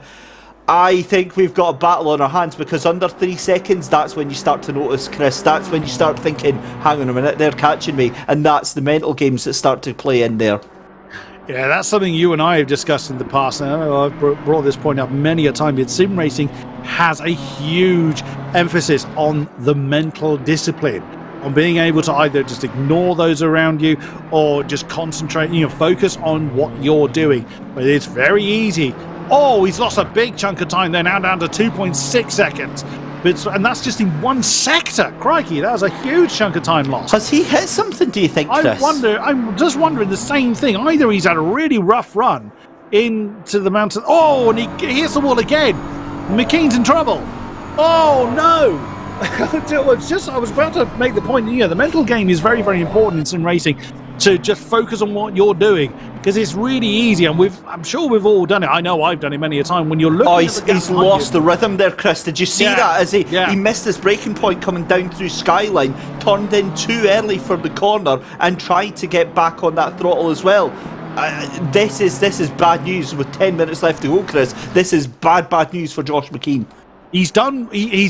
I think we've got a battle on our hands, because under 3 seconds, that's when you start to notice, Chris. That's when you start thinking, hang on a minute, they're catching me. And that's the mental games that start to play in there. Yeah, that's something you and I have discussed in the past. And I know I've brought this point up many a time. Sim racing has a huge emphasis on the mental discipline, on being able to either just ignore those around you or just concentrate, focus on what you're doing. But it's very easy. Oh, he's lost a big chunk of time there, now down to 2.6 seconds. And that's just in one sector. Crikey, that was a huge chunk of time lost. Has he hit something, do you think, Chris? I'm just wondering the same thing. Either he's had a really rough run into the mountain. Oh, and he hits the wall again. McKean's in trouble. Oh, no. I was about to make the point, the mental game is very, very important in sim racing, to just focus on what you're doing, because it's really easy, and I'm sure we've all done it. I know I've done it many a time when you're looking at the gap he's lost the rhythm there, Chris. Did you see that? As he missed his braking point coming down through Skyline, turned in too early for the corner, and tried to get back on that throttle as well. This is bad news with 10 minutes left to go, Chris. This is bad news for Josh McKean. He's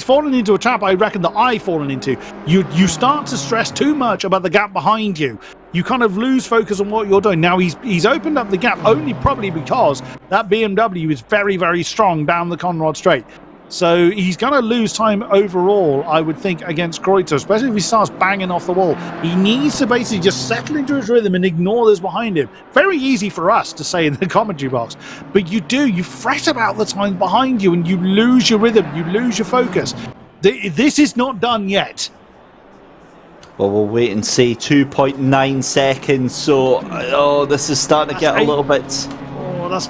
fallen into a trap, I reckon, that I've fallen into. You start to stress too much about the gap behind you. You kind of lose focus on what you're doing. Now he's opened up the gap only probably because that BMW is very, very strong down the Conrad Straight. So he's going to lose time overall, I would think, against Kreuzer, especially if he starts banging off the wall. He needs to basically just settle into his rhythm and ignore those behind him. Very easy for us to say in the commentary box, but you fret about the time behind you and you lose your rhythm, you lose your focus. This is not done yet. Well, we'll wait and see. 2.9 seconds, so this is starting to get a little bit... That's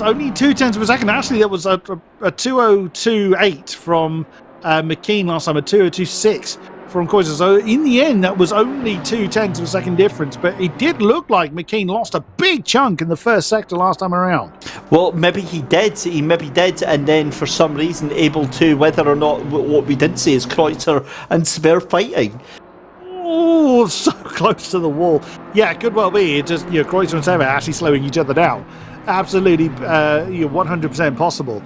only 0.2 of a second. Actually, there was a 2:02.8 from McKean last time, a 2:02.6 from Corsa. So in the end, that was only 0.2 of a second difference. But it did look like McKean lost a big chunk in the first sector last time around. Well, maybe he did. He maybe did, and then for some reason able to. Whether or not what we did see is Kreuzer and Sver fighting. Oh, so close to the wall. Yeah, it could well be. It just Kreuzer and Sver actually slowing each other down. Absolutely, 100% possible.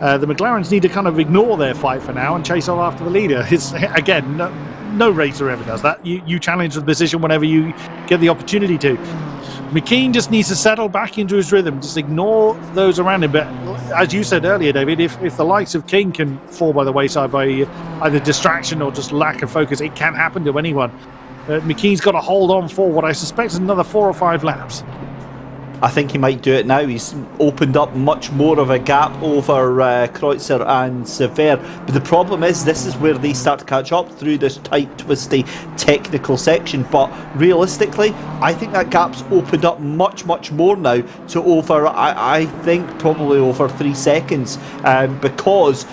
The McLarens need to kind of ignore their fight for now and chase off after the leader. It's, again, no racer ever does that. You challenge the position whenever you get the opportunity to. McKean just needs to settle back into his rhythm, just ignore those around him. But as you said earlier, David, if the likes of King can fall by the wayside by either distraction or just lack of focus, it can happen to anyone. McKean's got to hold on for what I suspect is another 4 or 5 laps. I think he might do it now. He's opened up much more of a gap over Kreuzer and Sver. But the problem is, this is where they start to catch up through this tight, twisty, technical section. But realistically, I think that gap's opened up much, much more now to over, I think, probably over 3 seconds. Because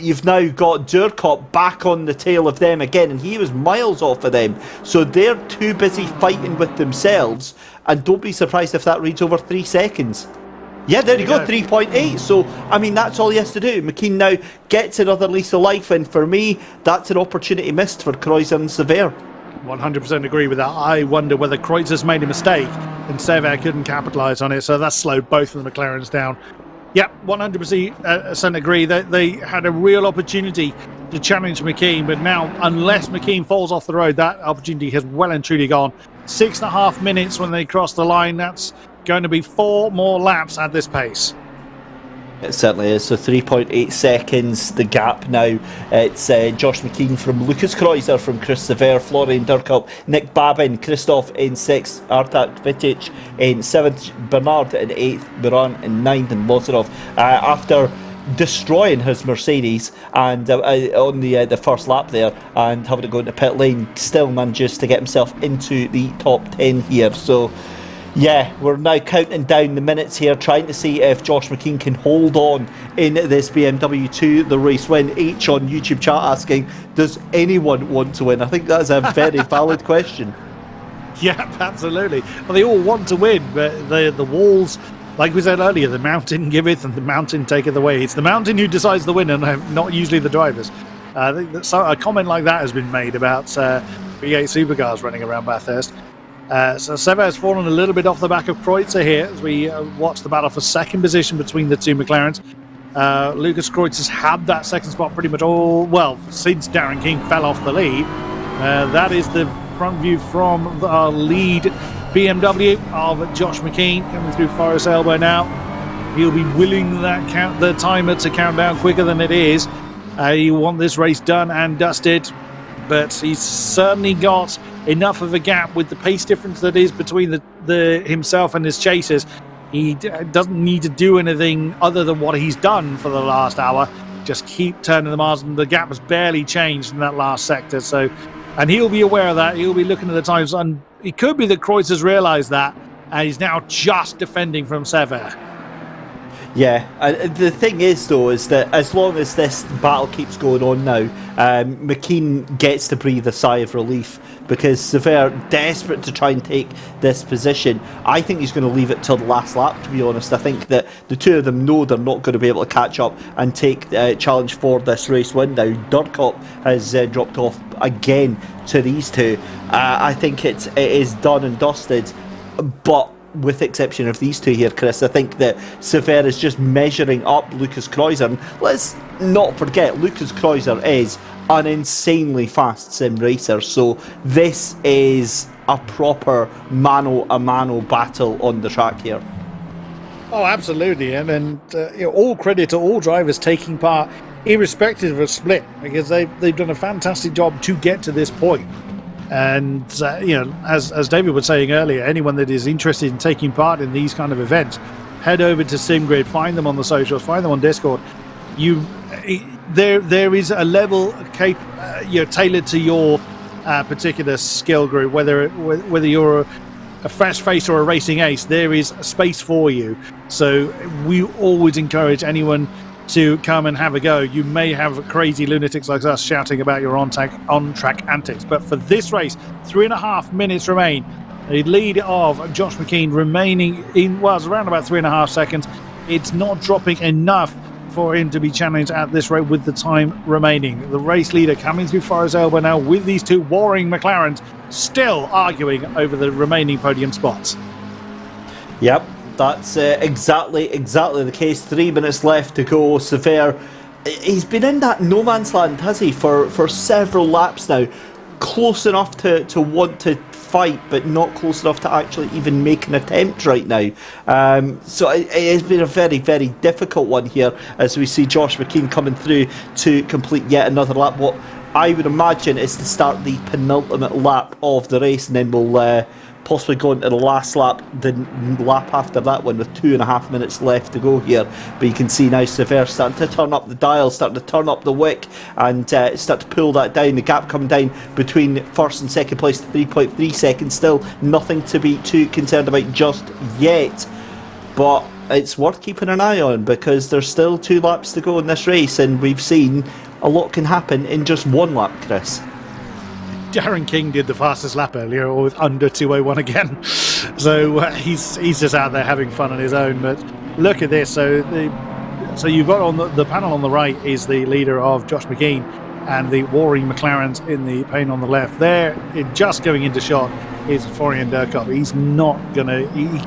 you've now got Durkop back on the tail of them again, and he was miles off of them. So they're too busy fighting with themselves. And don't be surprised if that reads over 3 seconds. Yeah, there you go, 3.8. So, I mean, that's all he has to do. McKean now gets another lease of life, and for me, that's an opportunity missed for Kreuzer and Sver. 100% agree with that. I wonder whether Kreuzer's made a mistake and Sver couldn't capitalise on it, so that slowed both of the McLarens down. Yep, 100% agree that they had a real opportunity to challenge McKean, but now, unless McKean falls off the road, that opportunity has well and truly gone. 6.5 minutes when they cross the line. That's going to be 4 more laps at this pace. It certainly is. So 3.8 seconds the gap now. It's Josh McKean from Lucas Kreuzer, from Chris Sver, Florian Durkop, Nick Babin, Christoph in 6th, Artak Vitic in 7th, Bernard in 8th, Buran in 9th, and Lozerov after destroying his Mercedes and on the first lap there, and having to go into pit lane, still manages to get himself into the top 10 here. So yeah, we're now counting down the minutes here, trying to see if Josh McKean can hold on in this BMW to the race win. H on YouTube chat asking, does anyone want to win? I think that's a very valid question. Yeah, absolutely. Well, they all want to win, but the walls, like we said earlier, the mountain giveth and the mountain taketh away. It's the mountain who decides the winner, not usually the drivers. I think that a comment like that has been made about V8 supercars running around Bathurst. So Sver has fallen a little bit off the back of Kreuzer here as we watch the battle for second position between the two McLarens. Lucas Kreuzer's had that second spot pretty much since Darren King fell off the lead. That is the front view from the lead BMW of Josh McKean coming through Forest Elbow now. He'll be willing the timer to count down quicker than it is. You want this race done and dusted, but he's certainly got enough of a gap with the pace difference that is between the himself and his chasers. He doesn't need to do anything other than what he's done for the last hour. just keep turning the miles, and the gap has barely changed in that last sector. So, and he'll be aware of that. He'll be looking at the times, and it could be that Kreuz has realised that, and he's now just defending from Sever. Yeah, the thing is, though, is that as long as this battle keeps going on now, McKean gets to breathe a sigh of relief, because Sever, desperate to try and take this position, I think he's going to leave it till the last lap, to be honest. I think that the two of them know they're not going to be able to catch up and take challenge for this race win now. Durkop has dropped off again to these two. I think it is done and dusted, but with the exception of these two here, Chris, I think that Sever is just measuring up Lucas Kreuzer. And let's not forget, Lucas Kreuzer is an insanely fast sim racer, so this is a proper mano-a-mano battle on the track here. Oh, absolutely, and all credit to all drivers taking part, irrespective of a split, because they've done a fantastic job to get to this point. And as David was saying earlier, anyone that is interested in taking part in these kind of events, head over to SimGrid, find them on the socials, find them on Discord. There is a level tailored to your particular skill group, whether you're a fast face or a racing ace. There is a space for you. So we always encourage anyone to come and have a go. You may have crazy lunatics like us shouting about your on-track antics, but for this race, 3.5 minutes remain. The lead of Josh McKean remaining in, well, it's around about 3.5 seconds. It's not dropping enough for him to be challenged at this rate with the time remaining. The race leader coming through Forest Elba now with these two warring McLarens still arguing over the remaining podium spots. Yep. That's exactly the case. 3 minutes left to go. Sever, he's been in that no man's land, has he, for several laps now. Close enough to want to fight, but not close enough to actually even make an attempt right now. So it has been a very, very difficult one here as we see Josh McKean coming through to complete yet another lap. What I would imagine is to start the penultimate lap of the race, and then we'll possibly go into the last lap, the lap after that one, with 2.5 minutes left to go here. But you can see now Sever starting to turn up the dial, starting to turn up the wick, and start to pull that down. The gap coming down between first and second place to 3.3 seconds. Still nothing to be too concerned about just yet, but it's worth keeping an eye on, because there's still 2 laps to go in this race, and we've seen a lot can happen in just 1 lap, Chris. Darren King did the fastest lap earlier, or with under 2:01 again. So he's just out there having fun on his own. But look at this. So you've got on the panel on the right is the leader of Josh McKean, and the warring McLarens in the pane on the left. There, just going into shot, is Florian Durkop. He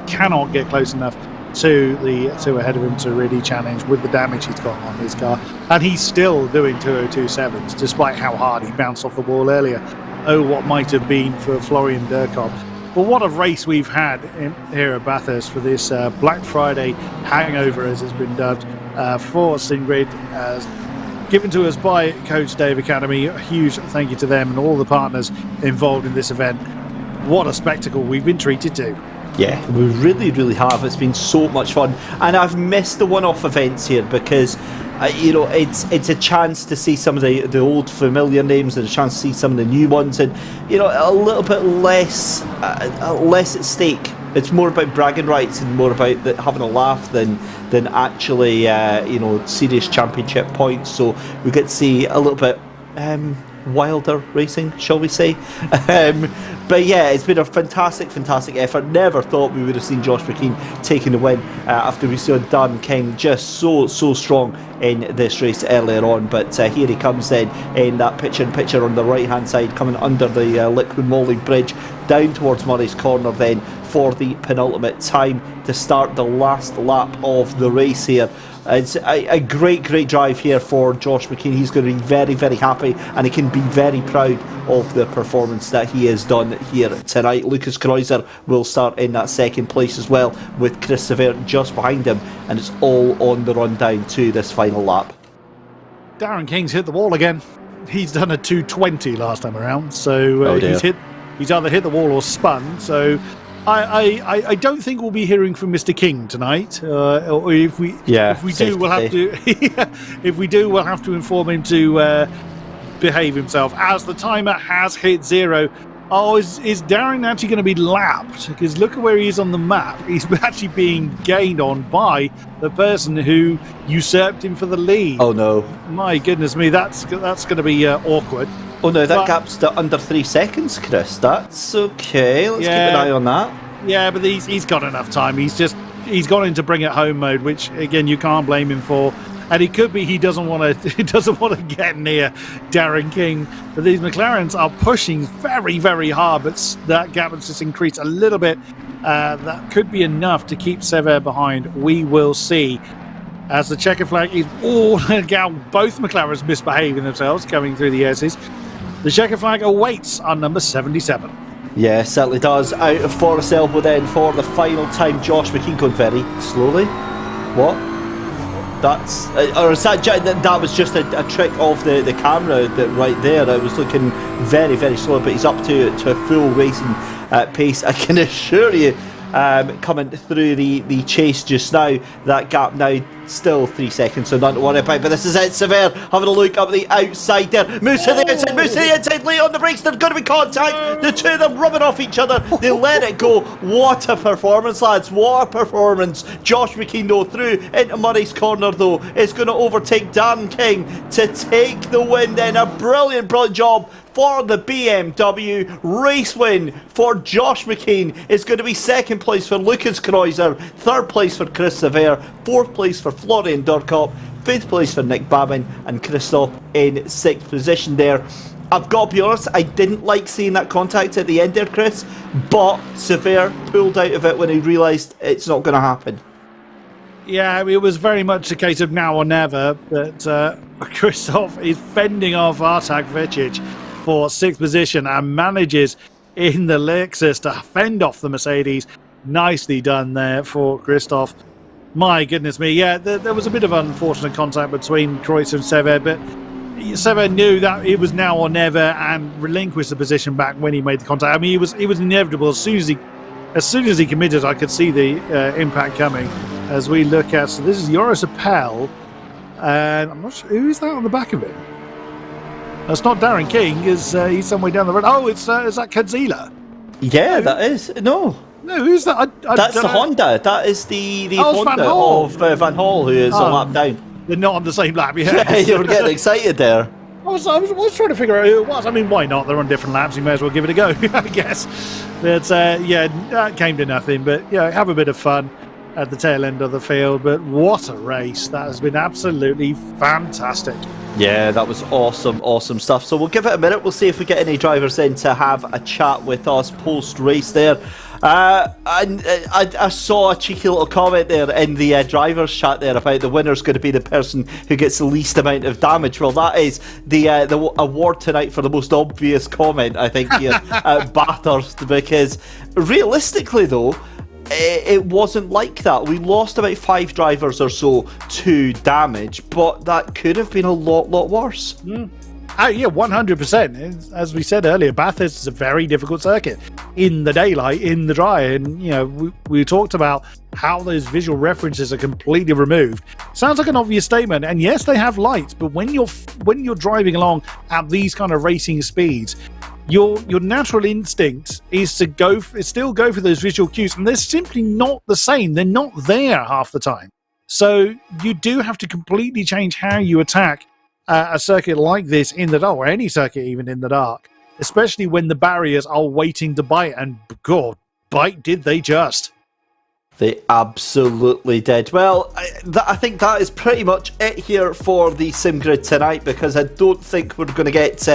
cannot get close enough to the two ahead of him to really challenge with the damage he's got on his car. And he's still doing 2:02.7s, despite how hard he bounced off the wall earlier. Oh, what might have been for Florian Durkop. Well, what a race we've had here at Bathurst for this Black Friday hangover, as it's been dubbed, for SimGrid, given to us by Coach Dave Academy. A huge thank you to them and all the partners involved in this event. What a spectacle we've been treated to. Yeah, we really, really have. It's been so much fun, and I've missed the one-off events here because, it's a chance to see some of the old familiar names and a chance to see some of the new ones, and a little bit less at stake. It's more about bragging rights and more about having a laugh than actually serious championship points. So we get to see a little bit wilder racing, shall we say. But yeah, it's been a fantastic effort. Never thought we would have seen Josh McKean taking the win after we saw Darren King just so strong in this race earlier on. But here he comes then in that picture on the right hand side, coming under the Liquid Molly Bridge down towards Murray's Corner then for the penultimate time to start the last lap of the race here. It's a great drive here for Josh McKean. He's going to be very, very happy, and he can be very proud of the performance that he has done here tonight. Lucas Kreuzer will start in that second place as well, with Chris Sever just behind him, and it's all on the run down to this final lap. Darren King's hit the wall again. He's done a 2:20 last time around, so he's either hit the wall or spun. So I don't think we'll be hearing from Mr. King tonight. Or if we do, we'll have to. If we do, we'll have to inform him to behave himself. As the timer has hit 0. Oh, is Darren actually going to be lapped? Because look at where he is on the map. He's actually being gained on by the person who usurped him for the lead. Oh no! My goodness me, that's going to be awkward. Oh no, that gap's to under 3 seconds, Chris. That's okay. Let's keep an eye on that. Yeah, but he's got enough time. He's gone into bring it home mode, which again you can't blame him for. And it could be he doesn't want to get near Darren King. But these McLarens are pushing very, very hard. But that gap has just increased a little bit. That could be enough to keep Sever behind. We will see. As the checker flag is both McLarens misbehaving themselves coming through the S's. The checker flag awaits on number 77. Yeah, certainly does. Out of Forest Elbow then for the final time. Josh McKean going very slowly. What? That's or is that was just a trick of the camera that right there. It was looking very, very slow, but he's up to a full racing pace. I can assure you, coming through the chase just now, that gap now still 3 seconds, so not to worry about. But this is it, Sever having a look up the outside there. Moves to the outside, moves to the inside, late on the brakes. There's going to be contact. The two of them rubbing off each other. They let it go. What a performance, lads! What a performance! Josh McKean though through into Murray's corner though is going to overtake Darren King to take the win. Then a brilliant job for the BMW. Race win for Josh McKean is going to be second place for Lucas Kreuzer, third place for Chris Sever, fourth place for Florian Durkop, fifth place for Nick Babin, and Christoph in sixth position there. I've got to be honest, I didn't like seeing that contact at the end there, Chris, but Sever pulled out of it when he realised it's not going to happen. Yeah, it was very much a case of now or never, but Christoph is fending off Artak Vecic for sixth position and manages in the Lexus to fend off the Mercedes. Nicely done there for Christoph. My goodness me, yeah, there was a bit of unfortunate contact between Kreuzer and Sever, but Sever knew that it was now or never and relinquished the position back when he made the contact. I mean, it was inevitable. As soon as he committed, I could see the impact coming. As we look at, so this is Joris Appel, and I'm not sure who is that on the back of it. That's not Darren King, because he's somewhere down the road. Oh, is that Kadzila? Yeah, that is. No, who's that? That's the Honda. That is the Honda of Van Hall, who is a lap down. They're not on the same lap, yeah. You were getting excited there. I was trying to figure out who it was. I mean, why not? They're on different laps. You may as well give it a go, I guess. But yeah, that came to nothing. But yeah, have a bit of fun at the tail end of the field. But what a race. That has been absolutely fantastic. Yeah, that was awesome stuff. So we'll give it a minute. We'll see if we get any drivers in to have a chat with us post-race there. I saw a cheeky little comment there in the drivers' chat there about the winner's going to be the person who gets the least amount of damage. Well, that is the award tonight for the most obvious comment, I think, here at Bathurst, because realistically, though, it wasn't like that. We lost about 5 drivers or so to damage, but that could have been a lot worse. Yeah, 100%. As we said earlier, Bathurst is a very difficult circuit in the daylight, in the dry, and you know we talked about how those visual references are completely removed. Sounds like an obvious statement, and yes, they have lights, but when you're driving along at these kind of racing speeds, your natural instinct is to still go for those visual cues, and they're simply not the same. They're not there half the time. So you do have to completely change how you attack a circuit like this in the dark, or any circuit even in the dark, especially when the barriers are waiting to bite, and God, bite did they just. They absolutely did. Well, I think that is pretty much it here for the SimGrid tonight, because I don't think we're going to get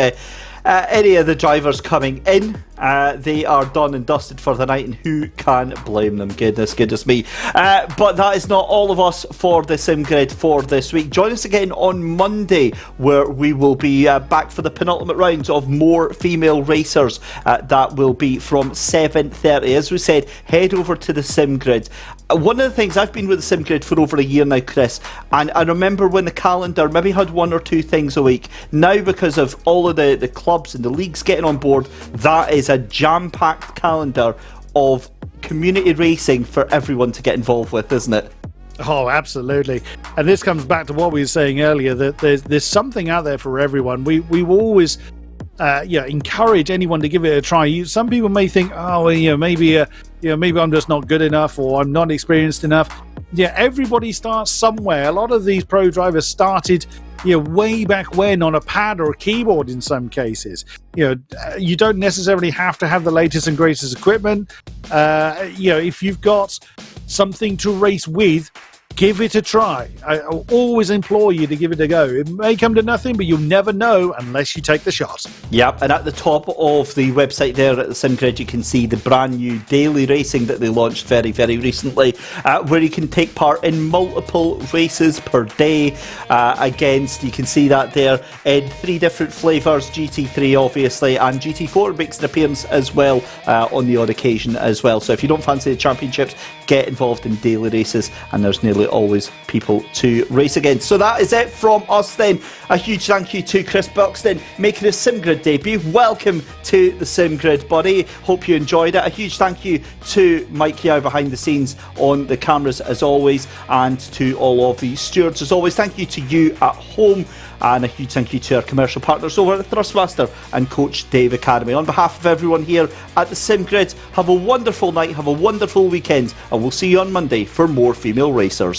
any of the drivers coming in. They are done and dusted for the night, and who can blame them? Goodness me. But that is not all of us for the SimGrid for this week. Join us again on Monday, where we will be back for the penultimate rounds of more female racers. That will be from 7:30. As we said, head over to the SimGrid. One of the things, I've been with the SimGrid for over a year now, Chris, and I remember when the calendar maybe had 1 or 2 things a week. Now, because of all of the clubs and the leagues getting on board, that is a jam-packed calendar of community racing for everyone to get involved with, isn't it? Oh, absolutely. And this comes back to what we were saying earlier, that there's something out there for everyone. We always encourage anyone to give it a try. Some people may think, maybe I'm just not good enough, or I'm not experienced enough. Yeah, everybody starts somewhere. A lot of these pro drivers started way back when on a pad or a keyboard in some cases. You don't necessarily have to have the latest and greatest equipment. If you've got something to race with, give it a try. I always implore you to give it a go. It may come to nothing, but you'll never know unless you take the shot. Yep, and at the top of the website there at the SimGrid, you can see the brand new daily racing that they launched very, very recently, where you can take part in multiple races per day against, you can see that there, in 3 different flavours, GT3 obviously, and GT4 makes an appearance as well on the odd occasion as well. So if you don't fancy the championships, get involved in daily races, and there's nearly always people to race against. So that is it from us then. A huge thank you to Chris Buxton making his SimGrid debut. Welcome to the SimGrid, buddy. Hope you enjoyed it. A huge thank you to Mike Yao behind the scenes on the cameras as always, and to all of the stewards as always. Thank you to you at home, and a huge thank you to our commercial partners over at Thrustmaster and Coach Dave Academy. On behalf of everyone here at the SimGrid, have a wonderful night, have a wonderful weekend, and we'll see you on Monday for more female racers.